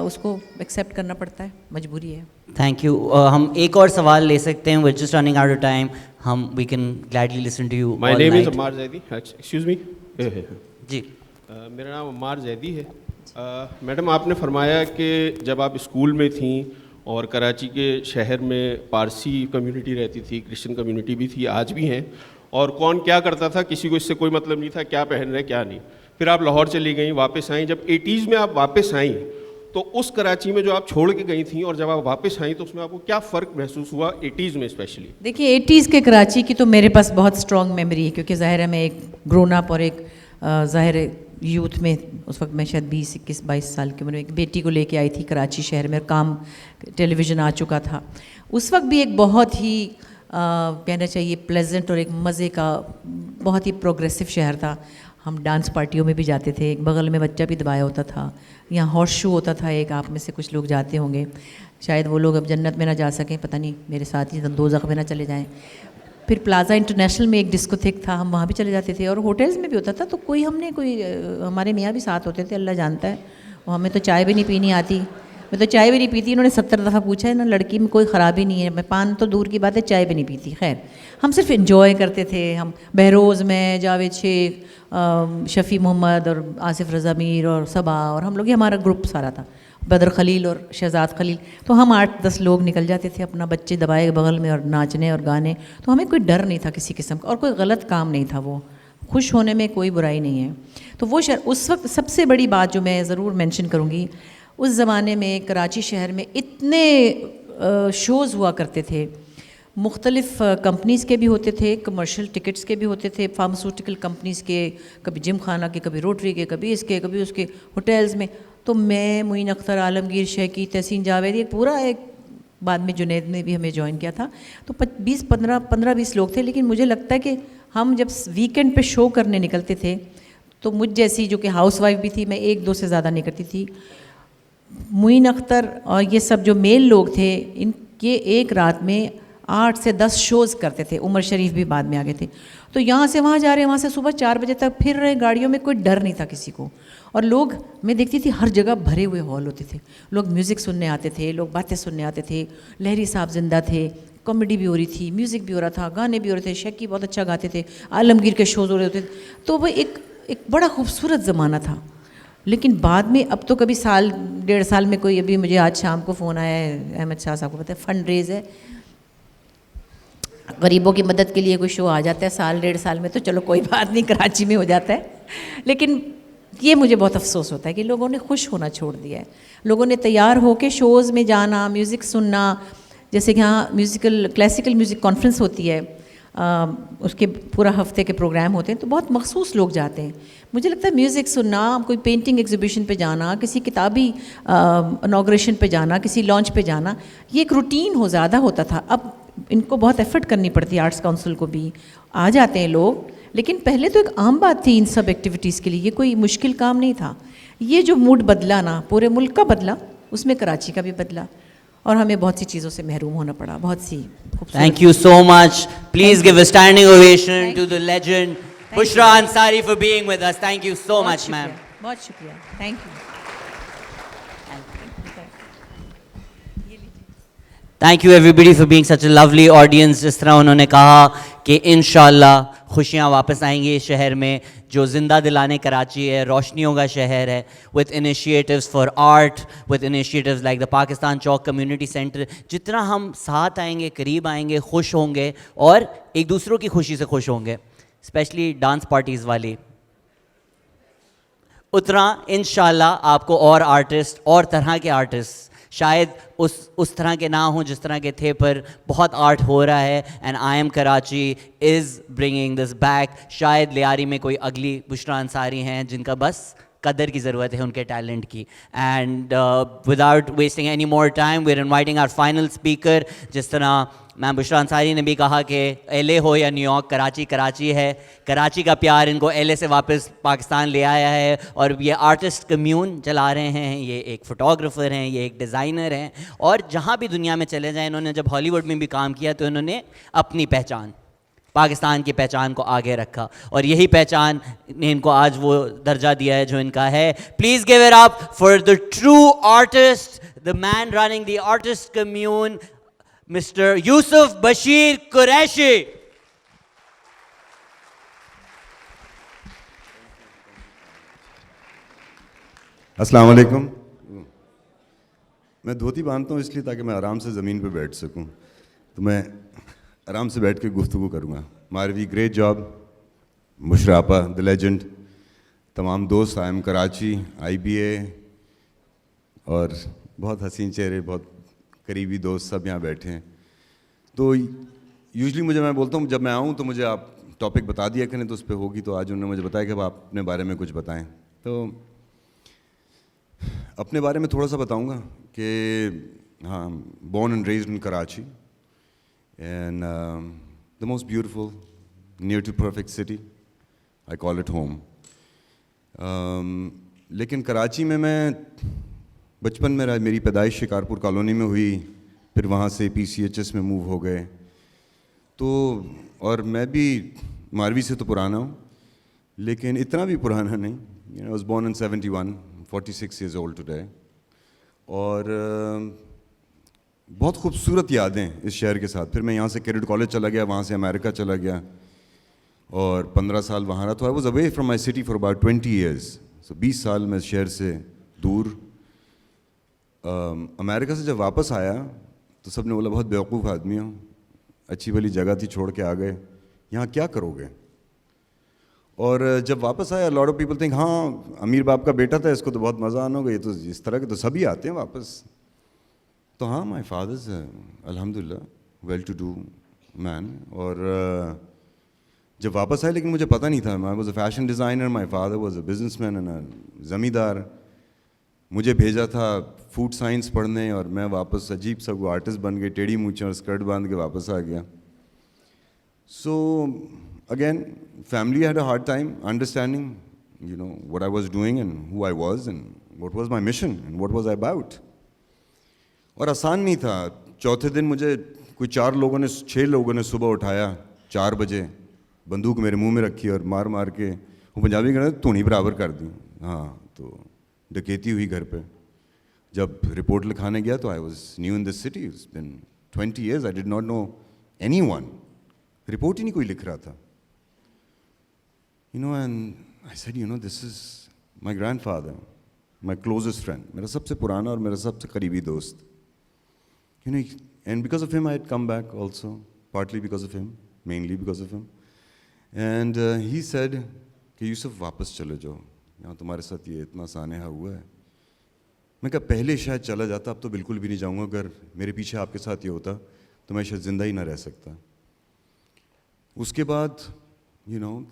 اس کو ایکسیپٹ کرنا پڑتا ہے، مجبوری ہے. Thank you. ہم ایک اور سوال لے سکتے ہیں. we're just running out of time. we can gladly listen to you. My all name is night. Ammar Zaidi. Excuse me. جی. میرا نام عمار زیدی ہے. میڈم آپ نے فرمایا کہ جب آپ اسکول میں تھیں اور کراچی کے شہر میں پارسی کمیونٹی رہتی تھی، کرسچن کمیونٹی بھی تھی، آج بھی ہیں، اور کون کیا کرتا تھا کسی کو اس سے کوئی مطلب نہیں تھا کیا پہن رہے کیا نہیں. پھر آپ لاہور چلی گئیں، واپس آئیں. جب 80s میں آپ واپس آئیں تو اس کراچی میں جو آپ چھوڑ کے گئی تھیں اور جب آپ واپس آئیں تو اس میں آپ کو کیا فرق محسوس ہوا 80s میں اسپیشلی؟ دیکھیے 80s کے کراچی کی تو میرے پاس بہت اسٹرانگ میموری ہے، کیونکہ ظاہر ہے میں ایک گرون اپ اور ایک ظاہر یوتھ میں، اس وقت میں شاید 20 21 22 سال کی عمر میں ایک بیٹی کو لے کے آئی تھی کراچی شہر میں، کام ٹیلی ویژن آ چکا تھا. اس وقت بھی ایک بہت ہی کہنا چاہیے پلیزنٹ اور ایک مزے کا بہت ہی پروگریسو شہر تھا. ہم ڈانس پارٹیوں میں بھی جاتے تھے، ایک بغل میں بچہ بھی دبایا ہوتا تھا، یہاں ہارس شو ہوتا تھا ایک، آپ میں سے کچھ لوگ جاتے ہوں گے، شاید وہ لوگ اب جنت میں نہ جا سکیں، پتہ نہیں میرے ساتھ ہی دوزخ میں نہ چلے جائیں. پھر پلازا انٹرنیشنل میں ایک ڈسکوتھیک تھا، ہم وہاں بھی چلے جاتے تھے، اور ہوٹلز میں بھی ہوتا تھا. تو کوئی ہم نے کوئی ہمارے میاں بھی ساتھ ہوتے تھے، اللہ جانتا ہے، وہ ہمیں تو چائے بھی نہیں پینی آتی، میں تو چائے بھی نہیں پیتی. انہوں نے 70 دفعہ پوچھا ہے نا، لڑکی میں کوئی خرابی نہیں ہے، میں پان تو دور کی بات ہے چائے بھی نہیں پیتی. خیر ہم صرف انجوائے کرتے تھے. ہم بہروز میں جاوید شیخ، شفیع محمد اور آصف رضا میر اور صبا، اور ہم لوگ ہی ہمارا گروپ سارا تھا، بدر خلیل اور شہزاد خلیل. تو ہم 8-10 لوگ نکل جاتے تھے اپنا بچے دبائے بغل میں اور ناچنے اور گانے. تو ہمیں کوئی ڈر نہیں تھا کسی قسم کا، اور کوئی غلط کام نہیں تھا، وہ خوش ہونے میں کوئی برائی نہیں ہے. تو وہ اس وقت سب سے بڑی بات جو میں ضرور مینشن کروں گی، اس زمانے میں کراچی شہر میں اتنے شوز ہوا کرتے تھے، مختلف کمپنیز کے بھی ہوتے تھے، کمرشل ٹکٹس کے بھی ہوتے تھے، فارماسیوٹیکل کمپنیز کے، کبھی جم خانہ کے، کبھی روٹری کے، کبھی اس کے، کبھی اس کے، ہوٹلز میں. تو میں، معین اختر، عالمگیر شیخی، تحسین جاویدی، ایک پورا ایک، بعد میں جنید نے بھی ہمیں جوائن کیا تھا. تو 15-20 لوگ تھے. لیکن مجھے لگتا ہے کہ ہم جب ویکینڈ پہ شو کرنے نکلتے تھے تو مجھ جیسی جو کہ ہاؤس وائف بھی تھی، میں 1-2 سے زیادہ نہیں کرتی تھی، معین اختر اور یہ سب جو میل لوگ تھے، ان کے ایک رات میں 8 سے 10 شوز کرتے تھے. عمر شریف بھی بعد میں آ گئے تھے. تو یہاں سے وہاں جا رہے ہیں، وہاں سے صبح 4 بجے تک پھر رہے گاڑیوں میں، کوئی ڈر نہیں تھا کسی کو. اور لوگ، میں دیکھتی تھی ہر جگہ بھرے ہوئے ہال ہوتے تھے، لوگ میوزک سننے آتے تھے، لوگ باتیں سننے آتے تھے. لہری صاحب زندہ تھے، کامیڈی بھی ہو رہی تھی، میوزک بھی ہو رہا تھا، گانے بھی ہو رہے تھے، شیخی بہت اچھا گاتے تھے، عالمگیر کے شوز ہو رہے ہوتے تھے. تو وہ ایک بڑا خوبصورت زمانہ تھا. لیکن بعد میں اب تو کبھی 1.5 سال میں کوئی، ابھی مجھے آج شام کو فون آیا ہے، احمد شاہ صاحب کو پتہ ہے، فنڈ ریز ہے، غریبوں کی مدد کے لیے کوئی شو آ جاتا ہے 1.5 سال میں، تو چلو کوئی بات نہیں، کراچی میں ہو جاتا ہے. لیکن یہ مجھے بہت افسوس ہوتا ہے کہ لوگوں نے خوش ہونا چھوڑ دیا ہے. لوگوں نے تیار ہو کے شوز میں جانا، میوزک سننا، جیسے کہ یہاں کلاسیکل میوزک کانفرنس ہوتی ہے، اس کے پورا ہفتے کے پروگرام ہوتے ہیں، تو بہت مخصوص لوگ جاتے ہیں. مجھے لگتا ہے میوزک سننا، کوئی پینٹنگ ایگزیبیشن پہ جانا، کسی کتابی انوگریشن پہ جانا، کسی لانچ پہ جانا، یہ ایک روٹین ہو زیادہ ہوتا تھا. اب ان کو بہت ایفرٹ کرنی پڑتی ہے، آرٹس کونسل کو بھی آ جاتے ہیں لوگ. لیکن پہلے تو ایک عام بات تھی ان سب ایکٹیویٹیز کے لیے، یہ کوئی مشکل کام نہیں تھا. یہ جو موڈ بدلا نا، پورے ملک کا بدلا، اس میں کراچی کا بھی بدلا، اور ہمیں بہت سی چیزوں سے محروم ہونا پڑا. بہت سی خوبصورت. Thank you so much. Please give a standing ovation to the legend Bushra Ansari for being with us. Thank you so much, ma'am. بہت شکریہ. Thank you. Thank you everybody for being such a lovely audience. جس طرح انہوں نے کہا کہ انشاءاللہ خوشیاں واپس آئیں گے اس شہر میں جو زندہ دلانے کراچی ہے، روشنیوں کا شہر ہے, with initiatives for art, with initiatives like the Pakistan Chowk Community Center. جتنا ہم ساتھ آئیں گے, قریب آئیں گے, خوش ہوں گے اور ایک دوسروں کی خوشی سے خوش ہوں گے, اسپیشلی ڈانس پارٹیز والی. اتنا انشاءاللہ آپ کو اور آرٹسٹ اور طرح کے آرٹسٹ شاید اس طرح کے نہ ہوں جس طرح کے تھے, پر بہت آرٹ ہو رہا ہے. And I am Karachi is bringing this back. شاید لیاری میں کوئی اگلی بشرا انصاری ہیں جن کا بس قدر کی ضرورت ہے ان کے ٹیلنٹ کی. And without wasting any more time we are inviting our final speaker. جس طرح میم بشرا انصاری نے بھی کہا کہ ایل اے ہو یا نیو یارک, کراچی کراچی ہے. کراچی کا پیار ان کو ایل اے سے واپس پاکستان لے آیا ہے. اور یہ آرٹسٹ کمیون چلا رہے ہیں, یہ ایک فوٹوگرافر ہیں, یہ ایک ڈیزائنر ہیں, اور جہاں بھی دنیا میں چلے جائیں انہوں نے جب ہالی ووڈ میں بھی کام کیا تو انہوں نے اپنی پہچان, پاکستان کی پہچان کو آگے رکھا, اور یہی پہچان نے ان کو آج وہ درجہ دیا ہے جو ان کا ہے. Please give it up for the true artist, the man running the artist commune, mister Yusuf Bashir Qureshi. السلام علیکم. میں دھوتی باندھتا ہوں اس لیے تاکہ میں آرام سے زمین پہ بیٹھ سکوں, تو میں آرام سے بیٹھ کے گفتگو کروں گا. ماروی گریٹ جاب, مشراپا دی لیجنڈ, تمام دوست, I am Karachi, I B A, اور بہت حسین چہرے, بہت قریبی دوست سب یہاں بیٹھے ہیں. تو یوزلی میں بولتا ہوں جب میں آؤں تو مجھے آپ ٹاپک بتا دیا کریں تو اس پہ ہوگی. تو آج انہوں نے مجھے بتایا کہ اب آپ اپنے بارے میں کچھ بتائیں. تو اپنے بارے میں تھوڑا سا بتاؤں گا کہ ہاں, born and raised in Karachi, and the most beautiful, near to perfect city. I call it home. لیکن کراچی میں بچپن میں میری پیدائش شکارپور کالونی میں ہوئی, پھر وہاں سے پی سی ایچ ایس میں موو ہو گئے. تو اور میں بھی ماروی سے تو پرانا ہوں, لیکن اتنا بھی پرانا نہیں. I was born in 71, 46 years old today. اور بہت خوبصورت یادیں اس شہر کے ساتھ. پھر میں یہاں سے کیڈٹ کالج چلا گیا, وہاں سے امریکہ چلا گیا اور 15 سال وہاں رہا. تو I was away from my city for about 20 years. سو 20 سال میں شہر سے دور. امریکہ سے جب واپس آیا تو سب نے بولا بہت بیوقوف آدمی ہو, اچھی بھلی جگہ تھی چھوڑ کے آ گئے, یہاں کیا کرو گے. اور جب واپس آیا لاٹ آف پیپل تھنک ہاں امیر باپ کا بیٹا تھا, اس کو تو بہت مزہ آنا ہوگا, یہ تو اس طرح کے تو سبھی آتے ہیں واپس. تو ہاں, مائی فادرز الحمد للہ ویل ٹو ڈو مین. اور جب واپس آئے لیکن مجھے پتہ نہیں تھا. I was a fashion designer, my father was a business man and زمیندار. مجھے بھیجا تھا فوڈ سائنس پڑھنے, اور میں واپس عجیب سا وہ آرٹسٹ بن گئے, ٹیڑھی مونچھیں اور اسکرٹ باندھ کے واپس آ گیا. So again family had a hard time understanding, what I was doing and who I was and what was my mission and what was I about. اور آسان نہیں تھا. چوتھے دن مجھے کوئی 6 لوگوں نے صبح اٹھایا 4 بجے, بندوق میرے منہ میں رکھی اور مار مار کے, وہ پنجابی کہتے تو نہیں برابر کر دی. ہاں, تو ڈکیتی ہوئی گھر پہ. جب رپورٹ لکھانے گیا تو I was new in this city. It's been 20 years. I did not know anyone. Report ہی نہیں کوئی لکھ رہا تھا. And I said, this is my grandfather, my closest friend, میرا سب سے پرانا اور میرا سب سے قریبی دوست. And because of him I had come back also, partly because of him, mainly because of him. And he said کہ یوسف واپس چلے جاؤ, یہاں تمہارے ساتھ یہ اتنا سانحہ ہوا ہے. میں کہا پہلے شاید چلا جاتا, اب تو بالکل بھی نہیں جاؤں گا. اگر میرے پیچھے آپ کے ساتھ یہ ہوتا تو میں شاید زندہ ہی نہ رہ سکتا. اس کے بعد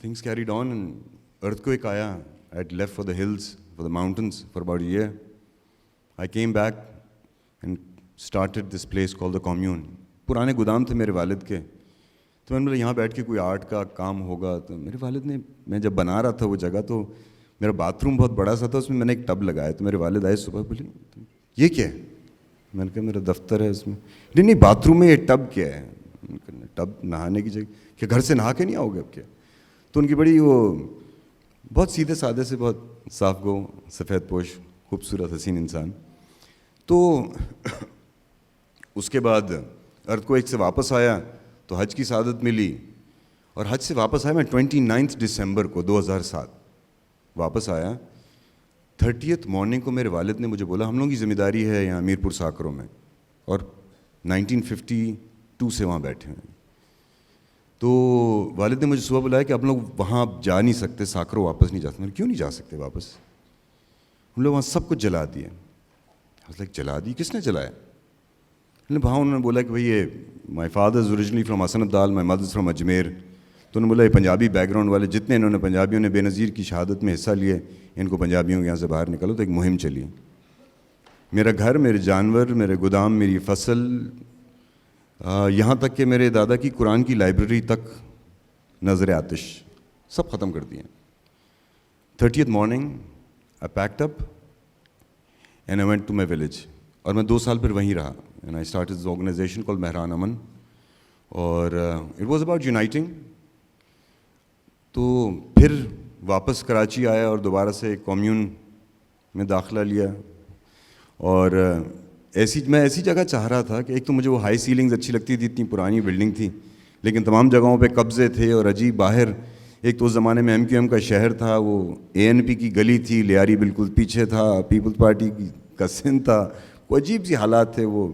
things carried on and earthquake آیا. I had left for the hills, for the mountains for about a year. I came back and started this place called the Commune. پرانے گودام تھے میرے والد کے, تو میں نے بولا یہاں بیٹھ کے کوئی آرٹ کا کام ہوگا. تو میرے والد نے, میں جب بنا رہا تھا وہ جگہ, تو میرا باتھ روم بہت بڑا سا تھا, اس میں نے ایک ٹب لگایا. تو میرے والد آئے صبح, بولے یہ کیا ہے؟ میں نے کہا میرا دفتر ہے اس میں. نہیں باتھ روم میں یہ ٹب کیا ہے؟ ٹب نہانے کی جگہ, کہ گھر سے نہا کے نہیں آؤ گے اب کیا؟ تو ان کی بڑی وہ بہت سیدھے سادے سے, بہت صاف گو, سفید پوش, خوبصورت حسین انسان. تو اس کے بعد ارتھکویک سے واپس آیا تو حج کی سعادت ملی, اور حج سے واپس آیا میں 29 دسمبر کو 2007 واپس آیا. 30th مارننگ کو میرے والد نے مجھے بولا ہم لوگوں کی ذمہ داری ہے یہاں میرپور ساکروں میں, اور 1952 سے وہاں بیٹھے ہیں. تو والد نے مجھے صبح بلایا کہ آپ لوگ وہاں جا نہیں سکتے, ساکرو واپس نہیں جا سکتے. کیوں نہیں جا سکتے واپس؟ ہم لوگ وہاں سب کچھ جلا دیے. جلا دی, کس نے جلایا؟ وہاں انہوں نے بولا کہ بھائی یہ my father is originally from Hasan Abdal, my mother from Ajmer. تو انہوں نے بولا یہ پنجابی بیک گراؤنڈ والے جتنے انہوں نے پنجابیوں نے بے نظیر کی شہادت میں حصہ لیے, ان کو پنجابیوں کے یہاں سے باہر نکالو. تو ایک مہم چلی. میرا گھر, میرے جانور, میرے گودام, میری فصل, یہاں تک کہ میرے دادا کی قرآن کی لائبریری تک نظر آتش, سب ختم کر دیے. 30th morning I packed up and I went to my village. اور میں 2 سال پھر وہیں رہا. And I started this organization called Mehran Aman. اور it was about uniting. تو پھر واپس کراچی آیا اور دوبارہ سے ایک کمیون میں داخلہ لیا. اور میں ایسی جگہ چاہ رہا تھا کہ ایک تو مجھے وہ ہائی سیلنگز اچھی لگتی تھی, اتنی پرانی بلڈنگ تھی, لیکن تمام جگہوں پہ قبضے تھے اور عجیب. باہر ایک تو اس زمانے میں MQM کا شہر تھا, وہ ANP کی گلی تھی, لیاری بالکل پیچھے تھا, پیپلز پارٹی کا سندھ تھا, کوئی عجیب سی حالات تھے, وہ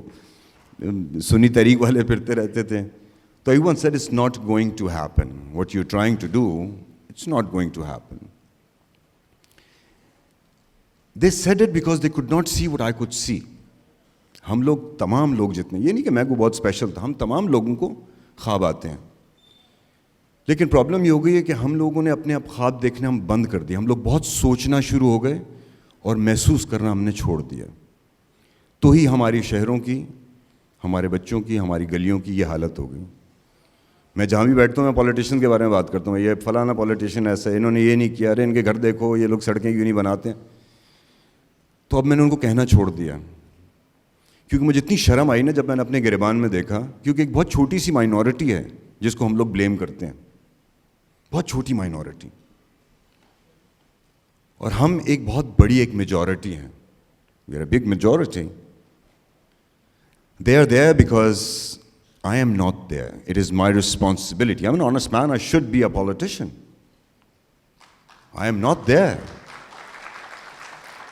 سنی تحریک والے پھرتے رہتے تھے. تو everyone said it's not going to happen. What you're trying to do, it's not going to happen. They said it because they could not see what I could see. ہم لوگ, تمام لوگ جتنے, یہ نہیں کہ میں کو بہت اسپیشل تھا, ہم تمام لوگوں کو خواب آتے ہیں. لیکن پرابلم یہ ہو گئی ہے کہ ہم لوگوں نے اپنے اب خواب دیکھنا ہم بند کر دیا. ہم لوگ بہت سوچنا شروع ہو گئے اور محسوس کرنا ہم نے چھوڑ دیا. تو ہی ہماری شہروں کی, ہمارے بچوں کی, ہماری گلیوں کی یہ حالت ہو گئی. میں جہاں بھی بیٹھتا ہوں میں پولیٹیشین کے بارے میں بات کرتا ہوں, یہ فلانا پولیٹیشین ایسا ہے, انہوں نے یہ نہیں کیا, ارے ان کے گھر دیکھو, یہ لوگ سڑکیں کیوں نہیں بناتے ہیں. تو اب میں نے ان کو کہنا چھوڑ دیا, کیونکہ مجھے اتنی شرم آئی نا جب میں نے اپنے گریبان میں دیکھا, کیونکہ ایک بہت چھوٹی سی مائنورٹی ہے جس کو ہم لوگ بلیم کرتے ہیں, بہت چھوٹی مائنورٹی, اور ہم ایک بہت بڑی ایک میجورٹی ہیں. We are a big majority. They are there because I am not there. It is my responsibility. I'm an honest man. I should be a politician. I am not there.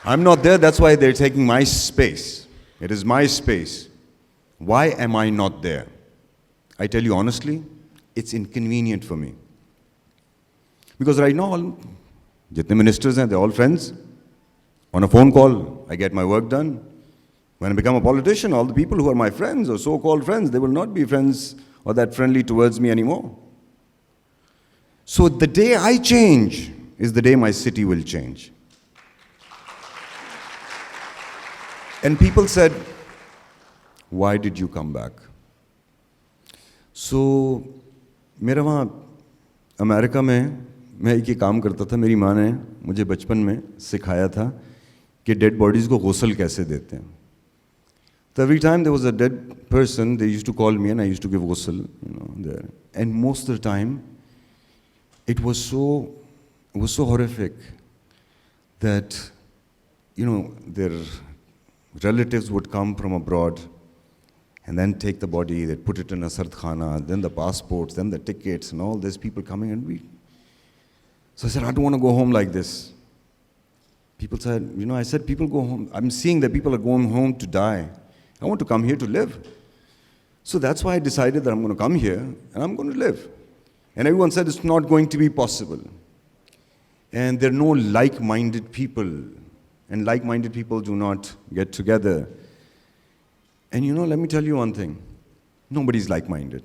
I'm not there. That's why they're taking my space. It is my space. Why am I not there? I tell you honestly, it's inconvenient for me. Because right now, jitne ministers hain, they're all friends. On a phone call, I get my work done. When I become a politician, all the people who are my friends or so-called friends, they will not be friends or that friendly towards me anymore. So the day I change is the day my city will change. And people said, why did you come back? So, میرا وہاں امریکہ میں ایک یہ کام کرتا تھا. میری ماں نے مجھے بچپن میں سکھایا تھا کہ ڈیڈ باڈیز کو غسل کیسے دیتے ہیں. So every time there was a dead person, they used to call me and I used to give ghusl, there. And most of the time, it was so horrific that, their relatives would come from abroad and then take the body, they'd put it in a sardkhana, then the passports, then the tickets, and all these people coming and So I said, I don't want to go home like this. People said, I said, people go home. I'm seeing that people are going home to die. I want to come here to live. So that's why I decided that I'm going to come here and I'm going to live. And everyone said it's not going to be possible. And there are no like-minded people. And like-minded people do not get together. And let me tell you one thing. Nobody's like-minded.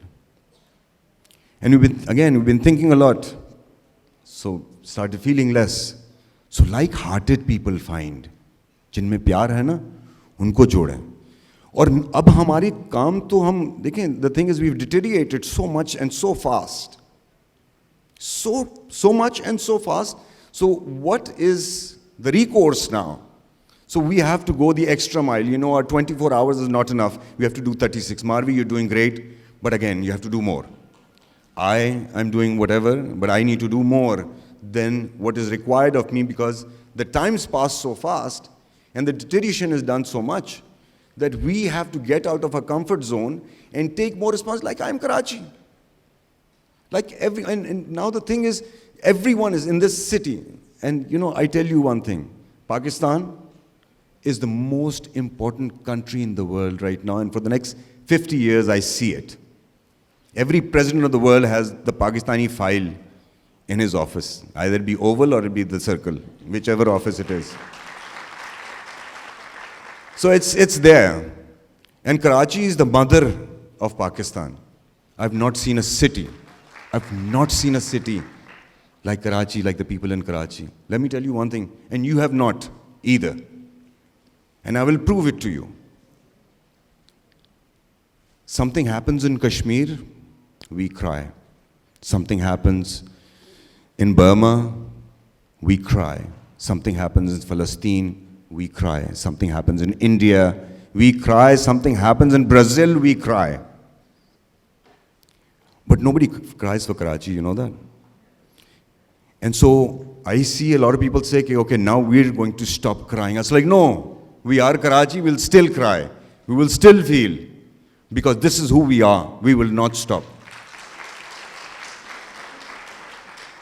And we've been thinking a lot. So started feeling less. So like-hearted people find. جن میں پیار ہے نا, ان کو جوڑیں. اور اب ہماری کام تو ہم دیکھیں, the thing is we've deteriorated so much and so fast. So much and so fast. So what is the recourse now? So we have to go the extra mile. Our 24 hours is not enough. We have to do 36. Marvi, you're doing great, but again, you have to do more. I'm doing whatever, but I need to do more than what is required of me because the time's passed so fast and the deterioration is done so much that we have to get out of our comfort zone and take more responsibility. Like I'm Karachi. And now the thing is, everyone is in this city. And I tell you one thing, Pakistan is the most important country in the world right now. And for the next 50 years, I see it. Every president of the world has the Pakistani file in his office. Either it be oval or it be the circle, whichever office it is. So it's there. And Karachi is the mother of Pakistan. I've not seen a city like Karachi, like the people in Karachi. Let me tell you one thing, and you have not either. And I will prove it to you. Something happens in Kashmir, we cry. Something happens in Burma, we cry. Something happens in Palestine, we cry. Something happens in India, we cry. Something happens in Brazil, we cry. But nobody cries for Karachi, you know that? And so I see a lot of people say, okay, now we're going to stop crying. I was like, no, we are Karachi, we'll still cry. We will still feel. Because this is who we are. We will not stop.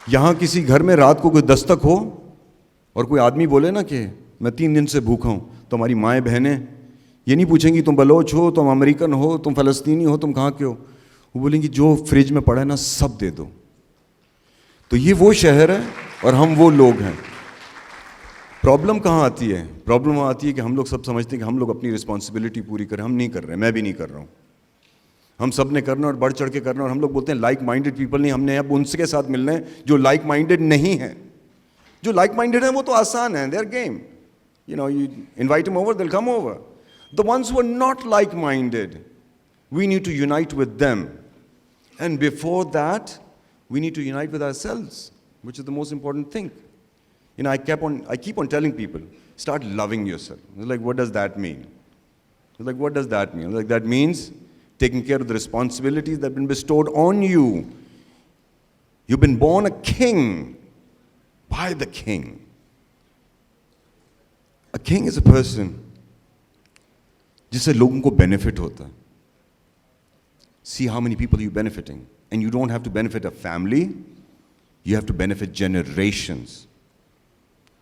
यहाँ किसी घर में रात को कोई दस्तक हो और कोई आदमी बोले ना कि मैं 3 दिन से भूखा हूँ, तो हमारी माएँ बहनें ये नहीं पूछेंगी तुम बलोच हो, तुम अमेरिकन हो, तुम फ़लस्तीनी हो, तुम कहाँ के हो. वो बोलेंगी जो फ्रिज में पड़ा है ना सब दे दो. तो ये वो शहर है और हम वो लोग हैं. प्रॉब्लम कहाँ आती है? प्रॉब्लम आती है कि हम लोग सब समझते हैं कि हम लोग अपनी रिस्पॉन्सिबिलिटी पूरी करें. हम नहीं कर रहे, मैं भी नहीं कर रहा हूँ. हम सब ने करना और बढ़ चढ़ के करना. और हम लोग बोलते हैं लाइक माइंडेड पीपल नहीं. हमने अब उनसे के साथ मिलना है जो लाइक माइंडेड नहीं है. जो लाइक माइंडेड है वो तो आसान है, their game. You know, you invite them over, they'll come over. The ones who are not like minded, we need to unite with them. And before that, we need to unite with ourselves, which is the most important thing. You know, I keep on telling people, start loving yourself. It's like, what does that mean? It's like, what does that mean? Like, that means taking care of the responsibilities that have been bestowed on you. You've been born a king by the king. A king is a person जिससे लोगों को benefit होता है. See how many people you're benefiting. And you don't have to benefit a family, you have to benefit generations.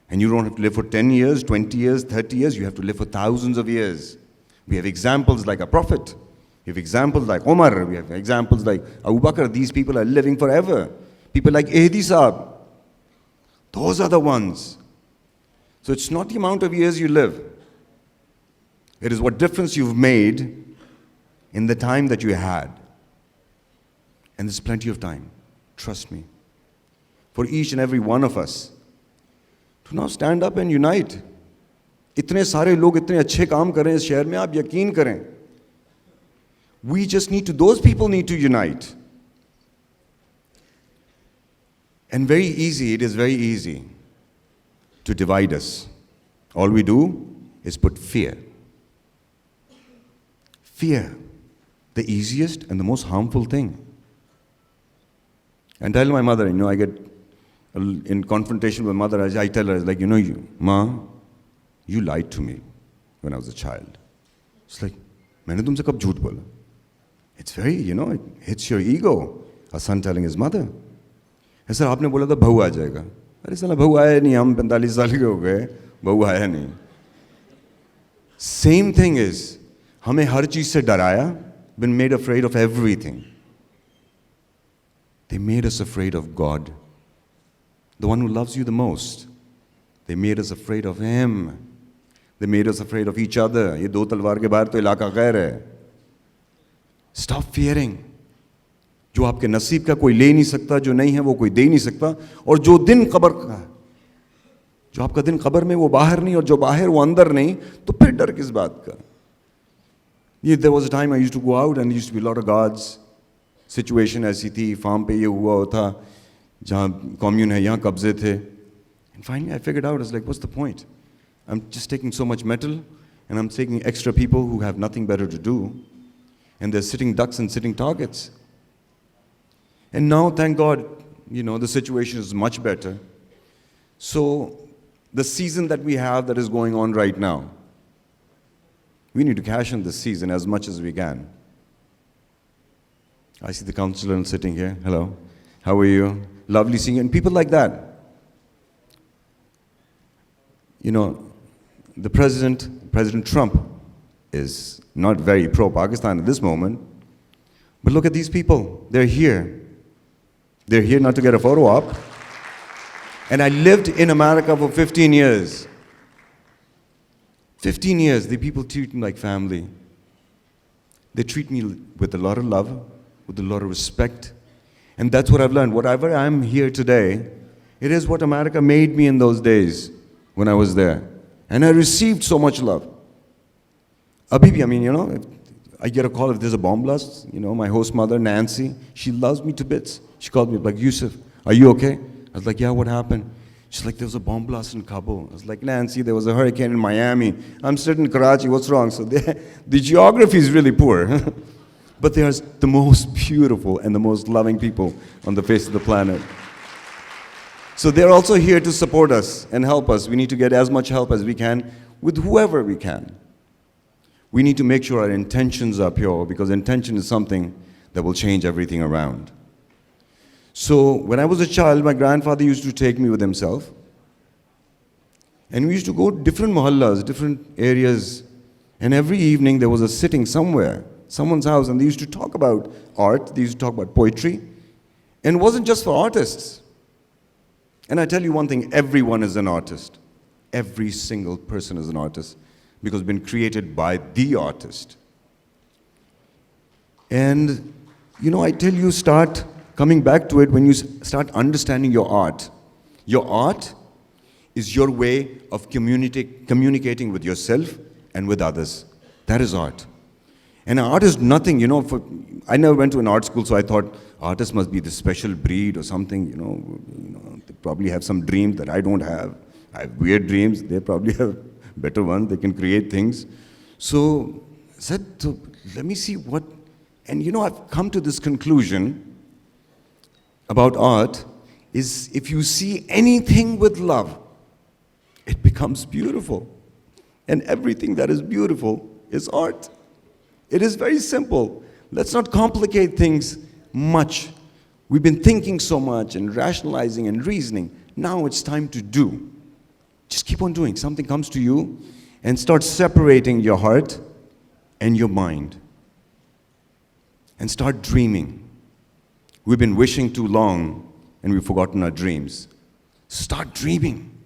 And you don't have to live for 10 years, 20 years, 30 years, you have to live for thousands of years. We have examples like a prophet. We have examples like Omar. We have examples like Abu Bakr. These people are living forever. People like Ehdi Saab. Those are the ones. So it's not the amount of years you live. It is what difference you've made in the time that you had. And there's plenty of time. Trust me. For each and every one of us to now stand up and unite. इतने सारे लोग इतने अच्छे काम कर रहे हैं इस शहर में, आप यकीन करें. We just need to, those people need to unite. And very easy, it is very easy to divide us. All we do is put fear. Fear, the easiest and the most harmful thing. And tell my mother, you know, I get in confrontation with mother, I tell her, like, you know, Ma, you lied to me when I was a child. It's like, मैंने तुमसे कब झूठ बोला? It's very, you know, it hits your ego. A son telling his mother. Sir आपने बोला था बहू आ जाएगा. अरे साला बहू आया नहीं, हम 45 साल के हो गए, बहू आया नहीं. Same thing is, हमें हर चीज से डराया, been made afraid of everything. They made us afraid of God, the one who loves you the most. They made us afraid of Him. They made us afraid of each other. ये दो तलवार के बाहर तो इलाका गैर है. Stop fearing. जो आपके नसीब का कोई ले नहीं सकता, जो नहीं है वो कोई दे नहीं सकता. और जो दिन कब्र का, जो आपका दिन कब्र में वो बाहर नहीं, और जो बाहर वो अंदर नहीं, तो फिर डर किस बात का? There was a time I used to go out and there used to be a lot of guards. Situation ऐसी थी, farm पे ये हुआ था, जहाँ commune है यहाँ कब्जे थे. And finally I figured out, I was like, what's the point? I'm just taking so much metal and I'm taking extra people who have nothing better to do. And they're sitting ducks and sitting targets. And now, thank God, you know, the situation is much better. So the season that we have that is going on right now, we need to cash in this season as much as we can. I see the councillor sitting here. Hello. How are you? Lovely seeing you. And people like that. You know, the President Trump, is not very pro-Pakistan at this moment. But look at these people. They're here. They're here not to get a photo op. And I lived in America for 15 years. 15 years, the people treat me like family. They treat me with a lot of love, with a lot of respect. And that's what I've learned. Whatever I'm here today, it is what America made me in those days when I was there. And I received so much love. Abhi bhi, I mean, if I get a call if there's a bomb blast, my host mother, Nancy, she loves me to bits. She called me like, Yusuf, are you okay? I was like, yeah, what happened? She's like, there was a bomb blast in Kabul. I was like, Nancy, there was a hurricane in Miami. I'm sitting in Karachi, what's wrong? So the geography is really poor. But they are the most beautiful and the most loving people on the face of the planet. So they're also here to support us and help us. We need to get as much help as we can with whoever we can. We need to make sure our intentions are pure, because intention is something that will change everything around. So when I was a child, my grandfather used to take me with himself. And we used to go to different mohallas, different areas. And every evening there was a sitting somewhere, someone's house, and they used to talk about art, they used to talk about poetry. And it wasn't just for artists. And I tell you one thing, everyone is an artist. Every single person is an artist, because it's been created by the artist. And, I tell you, start coming back to it when you start understanding your art. Your art is your way of communicating with yourself and with others. That is art. And art is nothing, I never went to an art school, so I thought artists must be this special breed or something, they probably have some dreams that I don't have. I have weird dreams, they probably have better ones, they can create things. So I said, so let me see what, and I've come to this conclusion about art, is if you see anything with love, it becomes beautiful. And everything that is beautiful is art. It is very simple. Let's not complicate things much. We've been thinking so much and rationalizing and reasoning. Now it's time to do. Just keep on doing. Something comes to you and start separating your heart and your mind. And start dreaming. We've been wishing too long and we've forgotten our dreams. Start dreaming.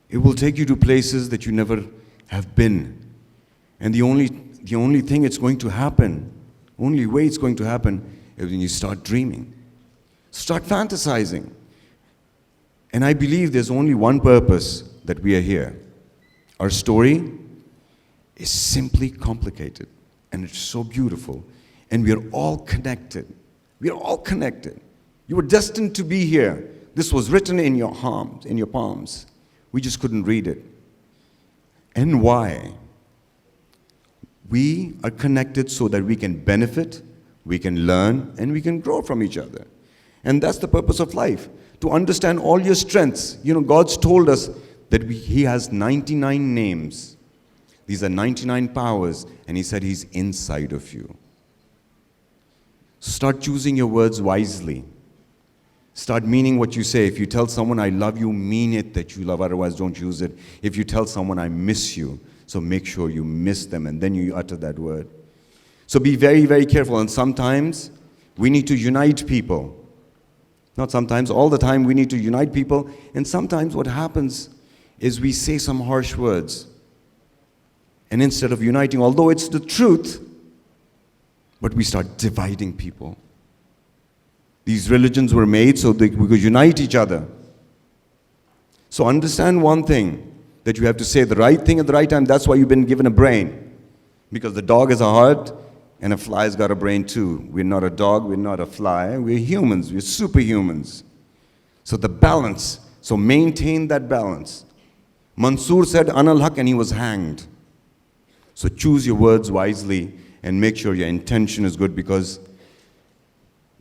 It will take you to places that you never have been. And the only thing it's going to happen, only way it's going to happen is when you start dreaming. Start fantasizing. And I believe there's only one purpose that we are here. Our story is simply complicated, and it's so beautiful, and we are all connected. We are all connected. You were destined to be here. This was written in your palms. We just couldn't read it. And why? We are connected so that we can benefit, we can learn, and we can grow from each other. And that's the purpose of life, to understand all your strengths. God's told us that He has 99 names. These are 99 powers, and He said He's inside of you. Start choosing your words wisely. Start meaning what you say. If you tell someone, I love you, mean it that you love, otherwise don't use it. If you tell someone, I miss you, so make sure you miss them, and then you utter that word. So be very, very careful. And sometimes we need to unite people. Not sometimes, all the time we need to unite people. And sometimes what happens is we say some harsh words. And instead of uniting, although it's the truth, but we start dividing people. These religions were made so that we could unite each other. So understand one thing, that you have to say the right thing at the right time. That's why you've been given a brain. Because the dog has a heart, and a fly's got a brain too. We're not a dog, we're not a fly, we're humans, we're superhumans. So the balance, so maintain that balance. Mansoor said, Anal Haq, and he was hanged. So choose your words wisely and make sure your intention is good, because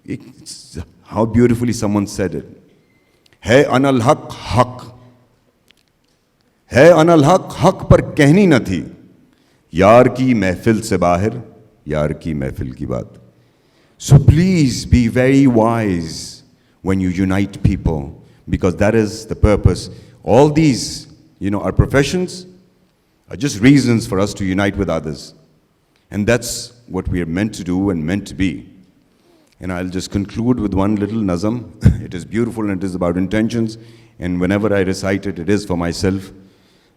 it's how beautifully someone said it. Hai Anal Haq, Haq. Hai Anal Haq, Haq par kehni na thi. Yaar ki mehfil se bahir, yaar ki mehfil ki baat. So please be very wise when you unite people, because that is the purpose. All these, our professions are just reasons for us to unite with others. And that's what we are meant to do and meant to be. And I'll just conclude with one little nazam. It is beautiful and it is about intentions. And whenever I recite it, it is for myself.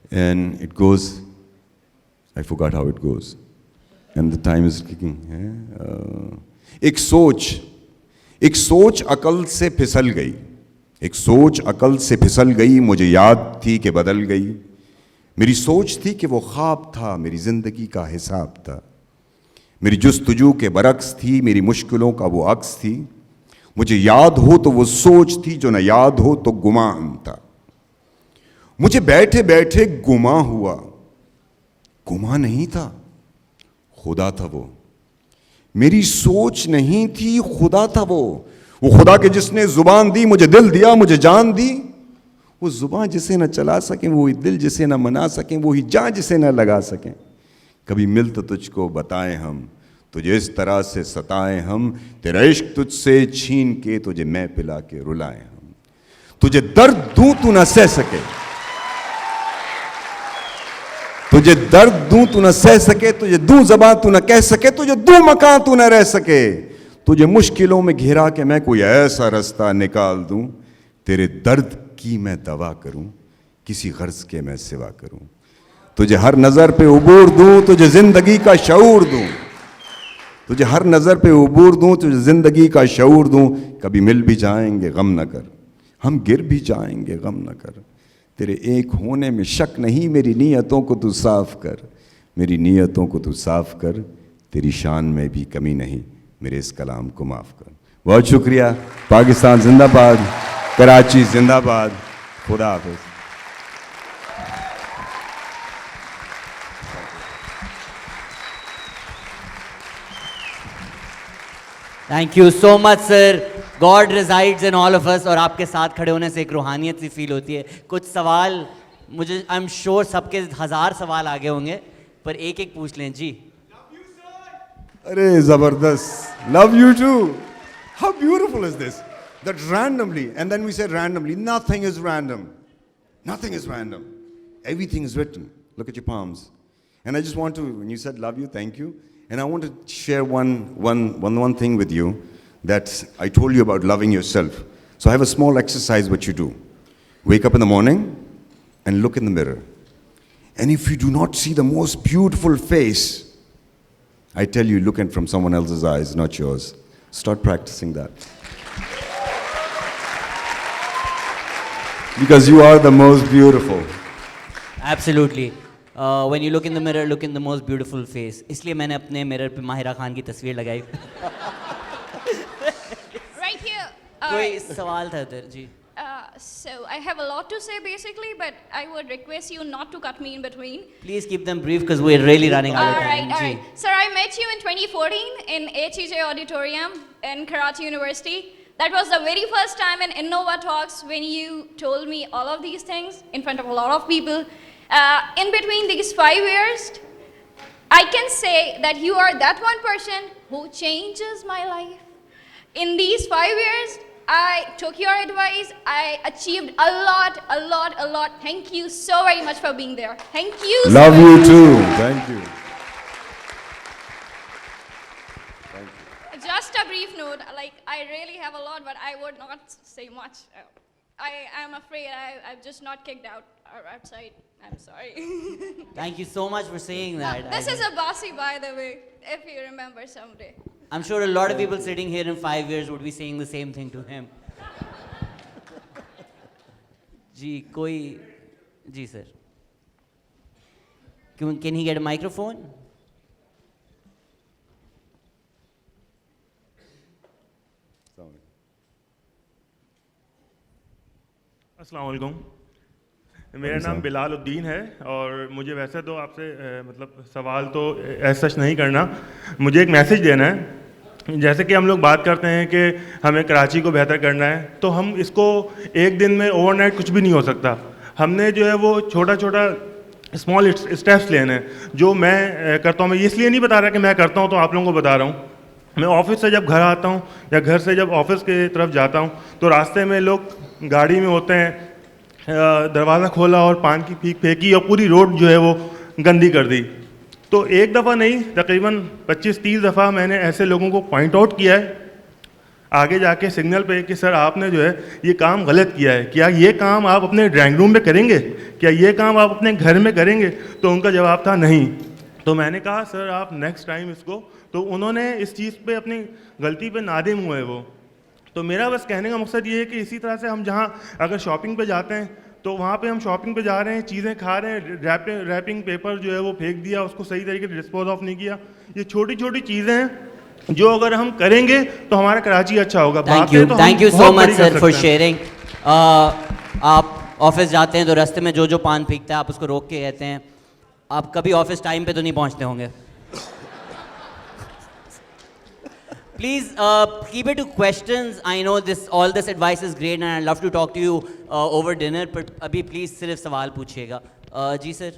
And it goes, I forgot how it goes. And the time is kicking. ایک سوچ عقل سے پھسل گئی, ایک سوچ عقل سے پھسل گئی, مجھے یاد تھی کہ بدل گئی. میری سوچ تھی کہ وہ خواب تھا, میری زندگی کا حساب تھا. میری جستجو کے برعکس تھی, میری مشکلوں کا وہ عکس تھی. مجھے یاد ہو تو وہ سوچ تھی, جو نہ یاد ہو تو گمان تھا. مجھے بیٹھے بیٹھے گما ہوا, گما نہیں تھا, خدا تھا وہ. میری سوچ نہیں تھی, خدا تھا وہ خدا کے جس نے زبان دی, مجھے دل دیا, مجھے جان دی. وہ زبان جسے نہ چلا سکیں, وہی دل جسے نہ منا سکیں, وہی جان جسے نہ لگا سکیں. کبھی مل تو تجھ کو بتائیں ہم, تجھے اس طرح سے ستائیں ہم, تیرا عشق تجھ سے چھین کے تجھے میں پلا کے رلائیں ہم. تجھے درد دوں تو نہ سہ سکے, تجھے درد دوں تو نہ سہ سکے, تجھے دوں زبان تو نہ کہہ سکے, تجھے دوں مکان تو نہ رہ سکے. تجھے مشکلوں میں گھرا کے میں کوئی ایسا رستہ نکال دوں, تیرے درد کی میں دوا کروں, کسی غرض کے میں سوا کروں. تجھے ہر نظر پہ عبور دوں, تجھے زندگی کا شعور دوں, تجھے ہر نظر پہ عبور دوں, تجھے زندگی کا شعور دوں. کبھی مل بھی جائیں گے غم نہ کر, ہم گر بھی جائیں گے غم نہ کر. تیرے ایک ہونے میں شک نہیں, میری نیتوں کو تو صاف کر, میری نیتوں کو تو صاف کر. تیری شان میں بھی کمی نہیں, میرے اس کلام کو معاف کر. بہت شکریہ. پاکستان زندہ باد, کراچی زندہ باد. خدا حافظ. Thank you so much, sir. God resides in all of us, اور آپ کے ساتھ کھڑے ہونے سے ایک روحانیت سی فیل ہوتی ہے. کچھ سوال مجھے I'm sure سب کے 1000 سوال آگے ہوں گے, پر ایک ایک پوچھ لیں. جی ارے زبردست. Love you too. How beautiful is this? That randomly, and then we said randomly. Nothing is random. Nothing is random. Everything is written. Look at your palms. And I just want to, when you said love you, thank you. And I want to share one thing with you, that I told you about loving yourself. So I have a small exercise what you do. Wake up in the morning and look in the mirror. And if you do not see the most beautiful face, I tell you, look in from someone else's eyes, not yours. Start practicing that. Because you are the most beautiful. Absolutely. When you look in the mirror, look in the most beautiful face. اس لیے میں نے اپنے mirror پہ ماہرہ خان کی تصویر لگائی. Right here. کوئی سوال تھا ادھر. جی. So I have a lot to say basically, but I would request you not to cut me in between. Please keep them brief because we're really running out of time. All right. Sir, I met you in 2014 in HEJ Auditorium in Karachi University. That was the very first time in Innova Talks when you told me all of these things in front of a lot of people. In between these 5 years, I can say that you are that one person who changes my life. In these 5 years, I took your advice. I achieved a lot. Thank you so very much for being there. Thank you. Love you too. Thank you. Just a brief note, like I really have a lot, but I would not say much. I am afraid I've just not kicked outside. I'm sorry. Thank you so much for saying that. This is Abbasi, by the way, if you remember someday. I'm sure a lot of people sitting here in 5 years would be saying the same thing to him. Ji, koi... Ji, sir. Can he get a microphone? السلام علیکم. میرا نام بلال الدین ہے اور مجھے ویسے تو آپ سے مطلب سوال تو ایسا نہیں کرنا, مجھے ایک میسیج دینا ہے. جیسے کہ ہم لوگ بات کرتے ہیں کہ ہمیں کراچی کو بہتر کرنا ہے, تو ہم اس کو ایک دن میں اوور نائٹ کچھ بھی نہیں ہو سکتا. ہم نے جو ہے وہ چھوٹا اسمال اسٹیپس لینے ہیں. جو میں کرتا ہوں, میں اس لیے نہیں بتا رہا کہ میں کرتا ہوں تو آپ لوگوں کو بتا رہا ہوں. میں آفس سے جب گھر آتا ہوں یا گھر سے جب آفس کی طرف جاتا ہوں تو راستے میں لوگ گاڑی میں ہوتے ہیں, دروازہ کھولا اور پان کی پھینک پھینکی اور پوری روڈ جو ہے وہ گندی کر دی. تو ایک دفعہ نہیں, تقریباً 25-30 دفعہ میں نے ایسے لوگوں کو پوائنٹ آؤٹ کیا ہے آگے جا کے سگنل پہ کہ سر آپ نے جو ہے یہ کام غلط کیا ہے, کیا یہ کام آپ اپنے ڈرائنگ روم میں کریں گے, کیا یہ کام آپ اپنے گھر میں کریں گے؟ تو ان کا جواب تھا نہیں. تو میں نے کہا سر آپ نیکسٹ ٹائم اس کو, تو انہوں نے اس چیز پہ اپنی غلطی پہ نادم ہوئے وہ. تو میرا بس کہنے کا مقصد یہ ہے کہ اسی طرح سے ہم جہاں اگر شاپنگ پہ جاتے ہیں تو وہاں پہ ہم شاپنگ پہ جا رہے ہیں, چیزیں کھا رہے ہیں, ریپنگ پیپر جو ہے وہ پھینک دیا, اس کو صحیح طریقے سے ڈسپوز آف نہیں کیا. یہ چھوٹی چھوٹی چیزیں ہیں جو اگر ہم کریں گے تو ہمارا کراچی اچھا ہوگا. Thank you so much sir for sharing. آپ آفس جاتے ہیں تو راستے میں جو پان پھینکتا ہے آپ اس کو روک کے کہتے ہیں. آپ کبھی آفس ٹائم پہ تو نہیں پہنچتے ہوں گے. Please keep it to questions. I know all this advice is great and I'd love to talk to you over dinner, but abhi please صرف سوال پوچھیے گا. جی سر.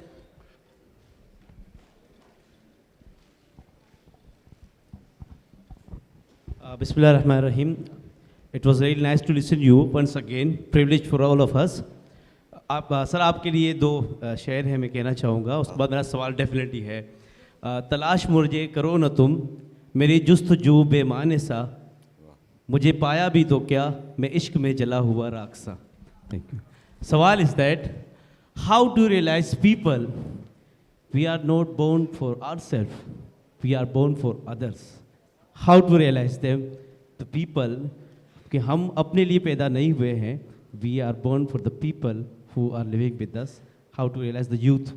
Bismillah ar-Rahman ar-Rahim. It was really nice to listen to you once again. Privilege for all of us. سر آپ کے لیے 2 شعر ہیں میں کہنا چاہوں گا, اس کے بعد میرا سوال ڈیفینیٹلی ہے. تلاش مجھے کرو نہ تم میری جستجو بے معنی سا, مجھے پایا بھی تو کیا میں عشق میں جلا ہوا راکھ سا. Thank you. سوال is that how to realise people we are not born for our self, we are born for others. How to realise them the people کہ ہم اپنے لیے پیدا نہیں ہوئے ہیں, we are born for the people who are living with us. How to realize the youth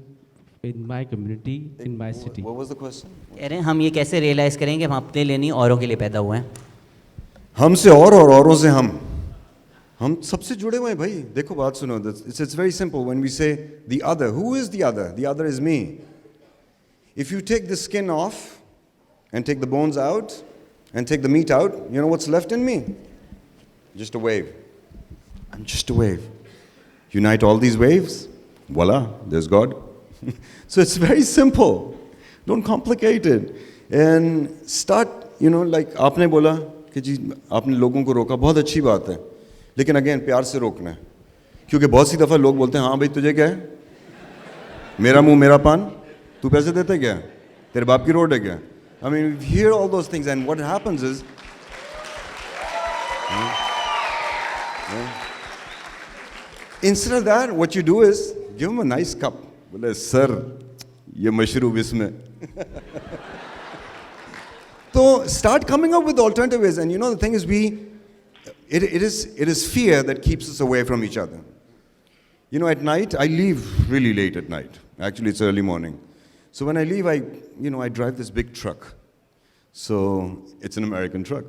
in my community, in my city. What was the question? کہہ رہے ہیں ہم یہ کیسے ریئلائز کریں کہ ہم اپنے لیے نہیں اوروں کے لیے پیدا ہوئے ہیں. ہم سے اور اوروں سے ہم سب سے جڑے ہوئے ہیں بھائی. دیکھو بات سنو, it's very simple when we say the other. Who is the other? The other is me. If you take the skin off and take the bones out and take the meat out, you know what's left in me? Just a wave. I'm just a wave. Unite all these waves, voila, there's God. So it's very simple. Don't complicate it. And start, like آپ نے بولا کہ جی آپ نے لوگوں کو روکا, بہت اچھی بات ہے, لیکن اگین پیار سے روکنا ہے. کیونکہ بہت سی دفعہ لوگ بولتے ہیں ہاں بھائی تجھے کیا ہے, میرا منہ میرا پان, تو پیسے دیتا ہے کیا, تیرے باپ کی روڈ ہے کیا. I mean, we hear all those things and what happens is, instead of that, what you do is give him a nice cup. Bole, sir, ye mashroob isme. So start coming up with alternative ways. And the thing is, it is fear that keeps us away from each other. At night, I leave really late at night. Actually, it's early morning. So when I leave, I drive this big truck. So it's an American truck.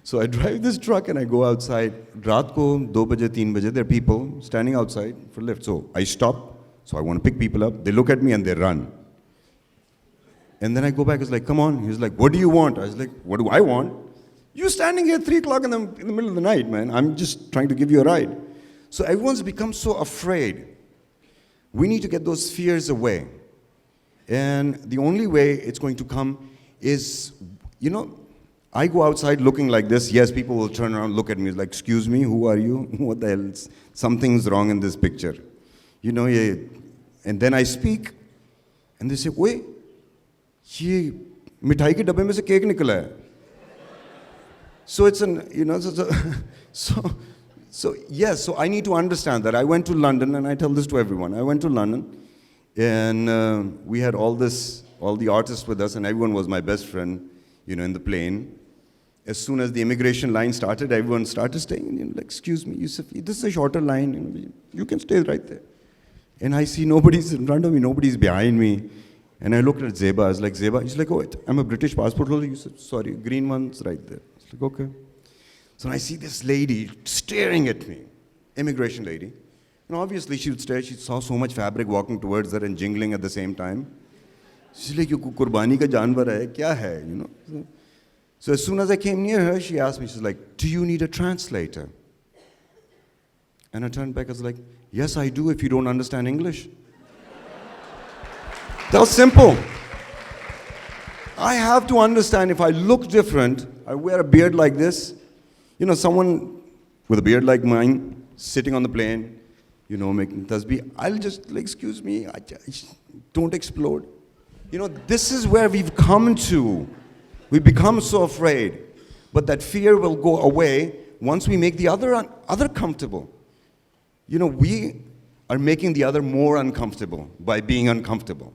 So I drive this truck and I go outside. Raat ko 2 baje, 3 baje, there are people standing outside for lift. So I stop. So I want to pick people up. They look at me and they run. And then I go back. It's like, come on. He's like, what do you want? I was like, what do I want? You standing here 3 o'clock in the middle of the night, man. I'm just trying to give you a ride. So everyone's become so afraid. We need to get those fears away. And the only way it's going to come is, I go outside looking like this. Yes, people will turn around, look at me, like, excuse me, who are you? What the hell? Something's wrong in this picture. And then I speak, and they say, wait, ye mithai ke dabbe mein se cake nikla hai. So it's so yes, so I need to understand that. I went to London, and I tell this to everyone. I went to London, and we had all the artists with us, and everyone was my best friend, in the plane. As soon as the immigration line started, everyone started staying, like, excuse me, Yusuf, this is a shorter line, you can stay right there. And I see nobody's in front of me, nobody's behind me. And I looked at Zeba, I was like, Zeba, she's like, oh, I'm a British passport holder. You said, sorry, green one's right there. I was like, okay. So I see this lady staring at me, immigration lady. And obviously she would stare, she saw so much fabric walking towards her and jingling at the same time. She's like, kurbani ka janwar hai, kya hai, So as soon as I came near her, she asked me, she's like, do you need a translator? And I turned back, I was like, yes, I do, if you don't understand English. That was simple. I have to understand if I look different, I wear a beard like this, someone with a beard like mine, sitting on the plane, making tasbih, I'll just, like, excuse me, don't explode. This is where we've come to. We become so afraid. But that fear will go away once we make the other comfortable. We are making the other more uncomfortable by being uncomfortable.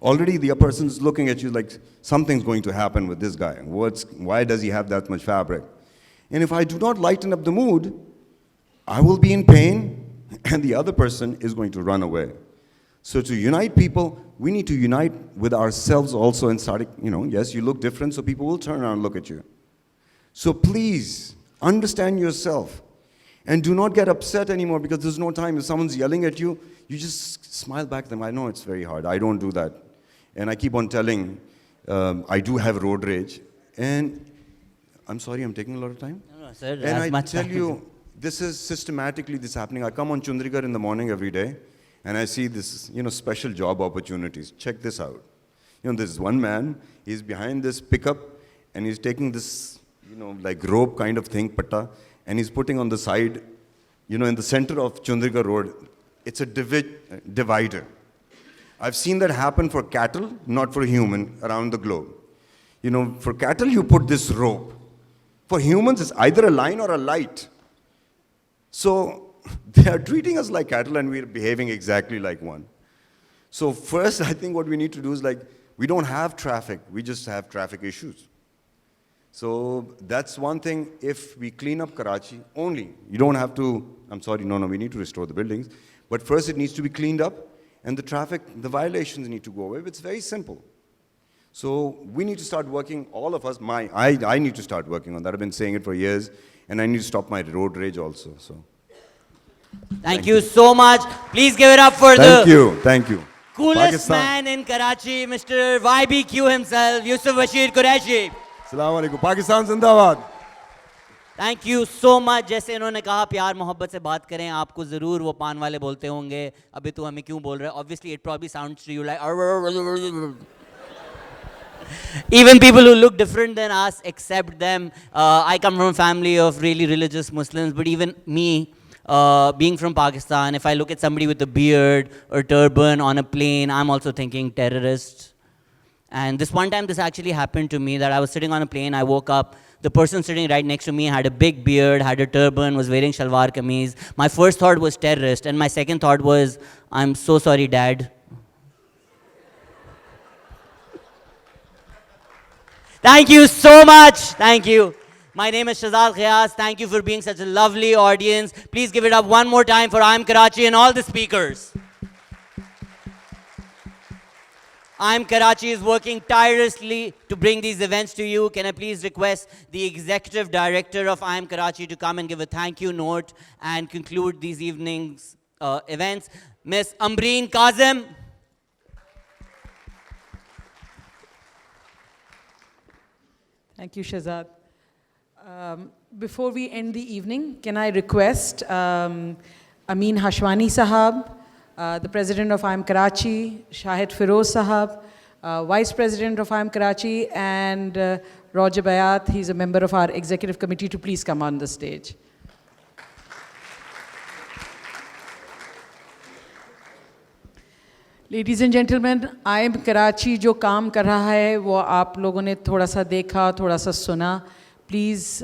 Already the person is looking at you like something's going to happen with this guy. Why does he have that much fabric? And if I do not lighten up the mood, I will be in pain and the other person is going to run away. So to unite people, we need to unite with ourselves also and start, yes, you look different, so people will turn around and look at you. So please, understand yourself and do not get upset anymore because there's no time. If someone's yelling at you, you just smile back at them. I know it's very hard. I don't do that. And I keep on telling, I do have road rage. And I'm sorry, I'm taking a lot of time. No, sir, and as I much tell time. you, this is systematically this happening. I come on Chandigarh in the morning every day, and I see this, special job opportunities. Check this out. There's one man, he's behind this pickup, and he's taking this, like rope kind of thing, patta, and he's putting on the side, in the center of Chandigarh Road. It's a divider. I've seen that happen for cattle, not for human, around the globe. For cattle, you put this rope. For humans, it's either a line or a light. So they are treating us like cattle and we're behaving exactly like one. So first, I think what we need to do is we don't have traffic, we just have traffic issues. So that's one thing. If we clean up Karachi only, you don't have to, I'm sorry, no, we need to restore the buildings. But first it needs to be cleaned up and the traffic, the violations need to go away. It's very simple. So we need to start working, all of us, I need to start working on that. I've been saying it for years and I need to stop my road rage also. So. Thank you so much. Please give it up for Thank you. Coolest man in Karachi, Mr. YBQ himself, Yusuf Bashir Qureshi. Assalamu alaikum. Pakistan Zindabad. Thank you so much. जैसे इन्होंने कहा प्यार मोहब्बत से बात करें, आपको ज़रूर वो पान वाले बोलते होंगे, अभी तू हमें क्यों बोल रहा है? Obviously it probably sounds to you like even people who look different than us accept them. I come from a family of really religious Muslims, but even me, being from Pakistan, if I look at somebody with a beard or turban on a plane, I'm also thinking terrorist. And this one time, this actually happened to me, that I was sitting on a plane, I woke up, the person sitting right next to me had a big beard, had a turban, was wearing shalwar kameez. My first thought was terrorist, and my second thought was, I'm so sorry, Dad. Thank you so much. Thank you. My name is Shahzad Ghias. Thank you for being such a lovely audience. Please give it up one more time for I'm Karachi and all the speakers. I'm Karachi is working tirelessly to bring these events to you. Can I please request the Executive Director of I'm Karachi to come and give a thank you note and conclude these evening's events. Miss Ambreen Kazim. Thank you, Shahzad. Before we end the evening, can I request Amin Hashwani Sahab, the President of I'm Karachi, Shahid Firoz Sahab, Vice President of I'm Karachi, and Roger Bayat, he's a member of our Executive Committee, to please come on the stage. Ladies and gentlemen, I'm Karachi जो काम कर रहा है वो आप लोगों ने थोड़ा सा देखा, थोड़ा सा सुना. Please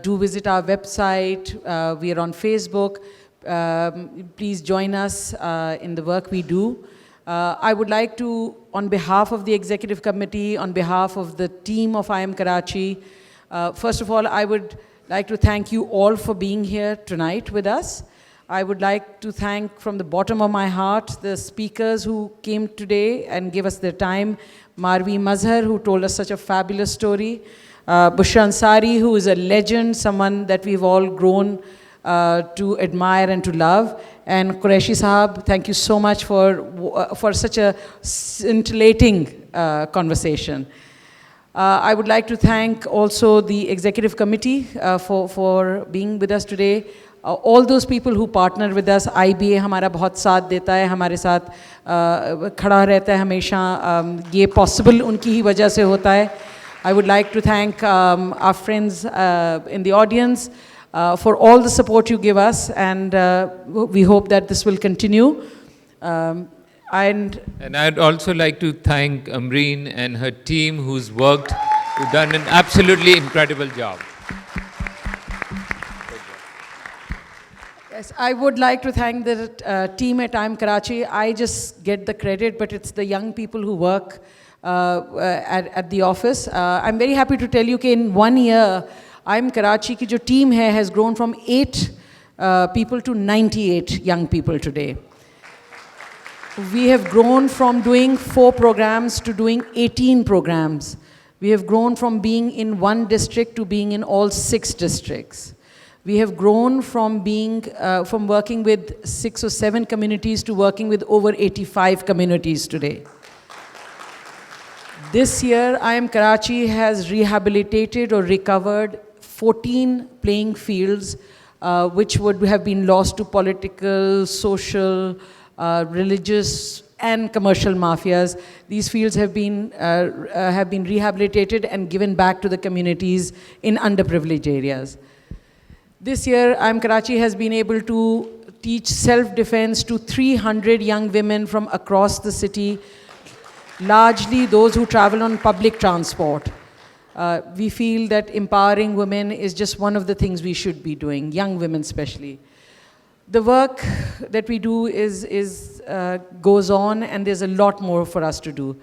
do visit our website. We are on Facebook. Please join us in the work we do. I would like to, on behalf of the Executive Committee, on behalf of the team of IIM Karachi, first of all, I would like to thank you all for being here tonight with us. I would like to thank from the bottom of my heart the speakers who came today and gave us their time. Marvi Mazhar, who told us such a fabulous story. Bushra Ansari, who is a legend, someone that we've all grown to admire and to love. And Qureshi Sahab, thank you so much for such a scintillating conversation. I would like to thank also the Executive Committee for being with us today. All those people who partner with us, IBA हमारा बहुत साथ देता है, हमारे साथ खड़ा रहता है हमेशा, ये possible उनकी ही वजह से होता है. I would like to thank our friends in the audience for all the support you give us, and we hope that this will continue. And I'd also like to thank Ambreen and her team who's done an absolutely incredible job. Yes, I would like to thank the team at IIM Karachi. I just get the credit, but it's the young people who work at the office. I'm very happy to tell you that in 1 year, IIM Karachi ki jo team hai has grown from 8 people to 98 young people today. We have grown from doing 4 programs to doing 18 programs. We have grown from being in 1 district to being in all 6 districts. We have grown from from working with 6 or 7 communities to working with over 85 communities today. This year, IIM Karachi has rehabilitated or recovered 14 playing fields which would have been lost to political, social, religious and commercial mafias. These fields have been rehabilitated and given back to the communities in underprivileged areas. This year, IIM Karachi has been able to teach self-defense to 300 young women from across the city, largely those who travel on public transport. We feel that empowering women is just one of the things we should be doing, young women especially. The work that we do goes on, and there's a lot more for us to do.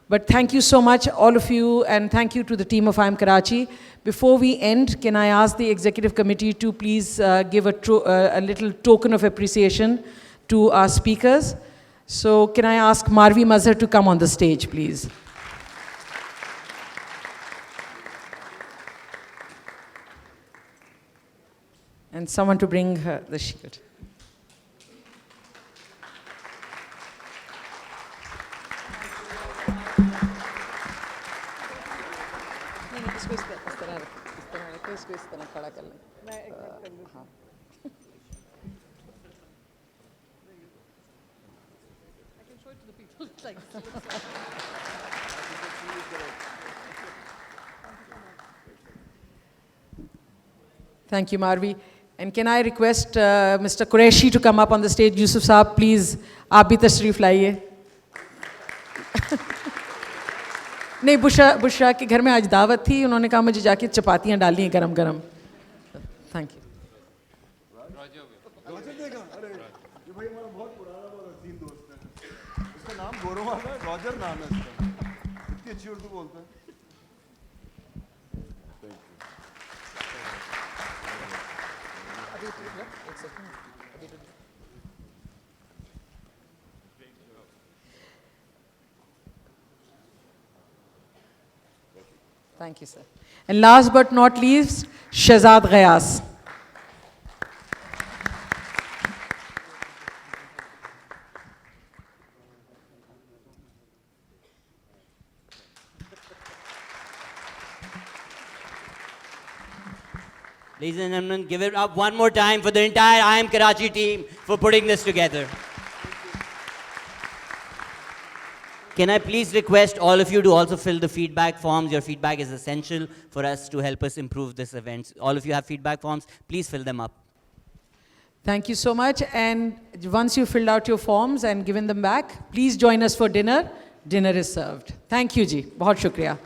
But thank you so much, all of you, and thank you to the team of IIM Karachi. Before we end, can I ask the executive committee to please give a little token of appreciation to our speakers? So can I ask Marvi Mazhar to come on the stage, please? And someone to bring her the shield. Thank you, Marvi. And can I request Mr. Qureshi to come up on the stage? Yusuf Saab, please, aap bhi tashrif laiye. नहीं, बुशरा के घर में आज दावत थी, उन्होंने कहा मुझे जाके चपातियाँ डालनी हैं गरम गरम. Thank you. रॉजर नाम है इसका, इतनी अच्छी उर्दू बोलता है. Thank you, sir. And last but not least, Shahzad Ghayas. Ladies and gentlemen, give it up one more time for the entire IIM Karachi team for putting this together. Can I please request all of you to also fill the feedback forms? Your feedback is essential for us to help us improve this event. All of you have feedback forms, please fill them up. Thank you so much. And once you filled out your forms and given them back, please join us for dinner. Dinner is served. Thank you, ji. Bahut shukriya.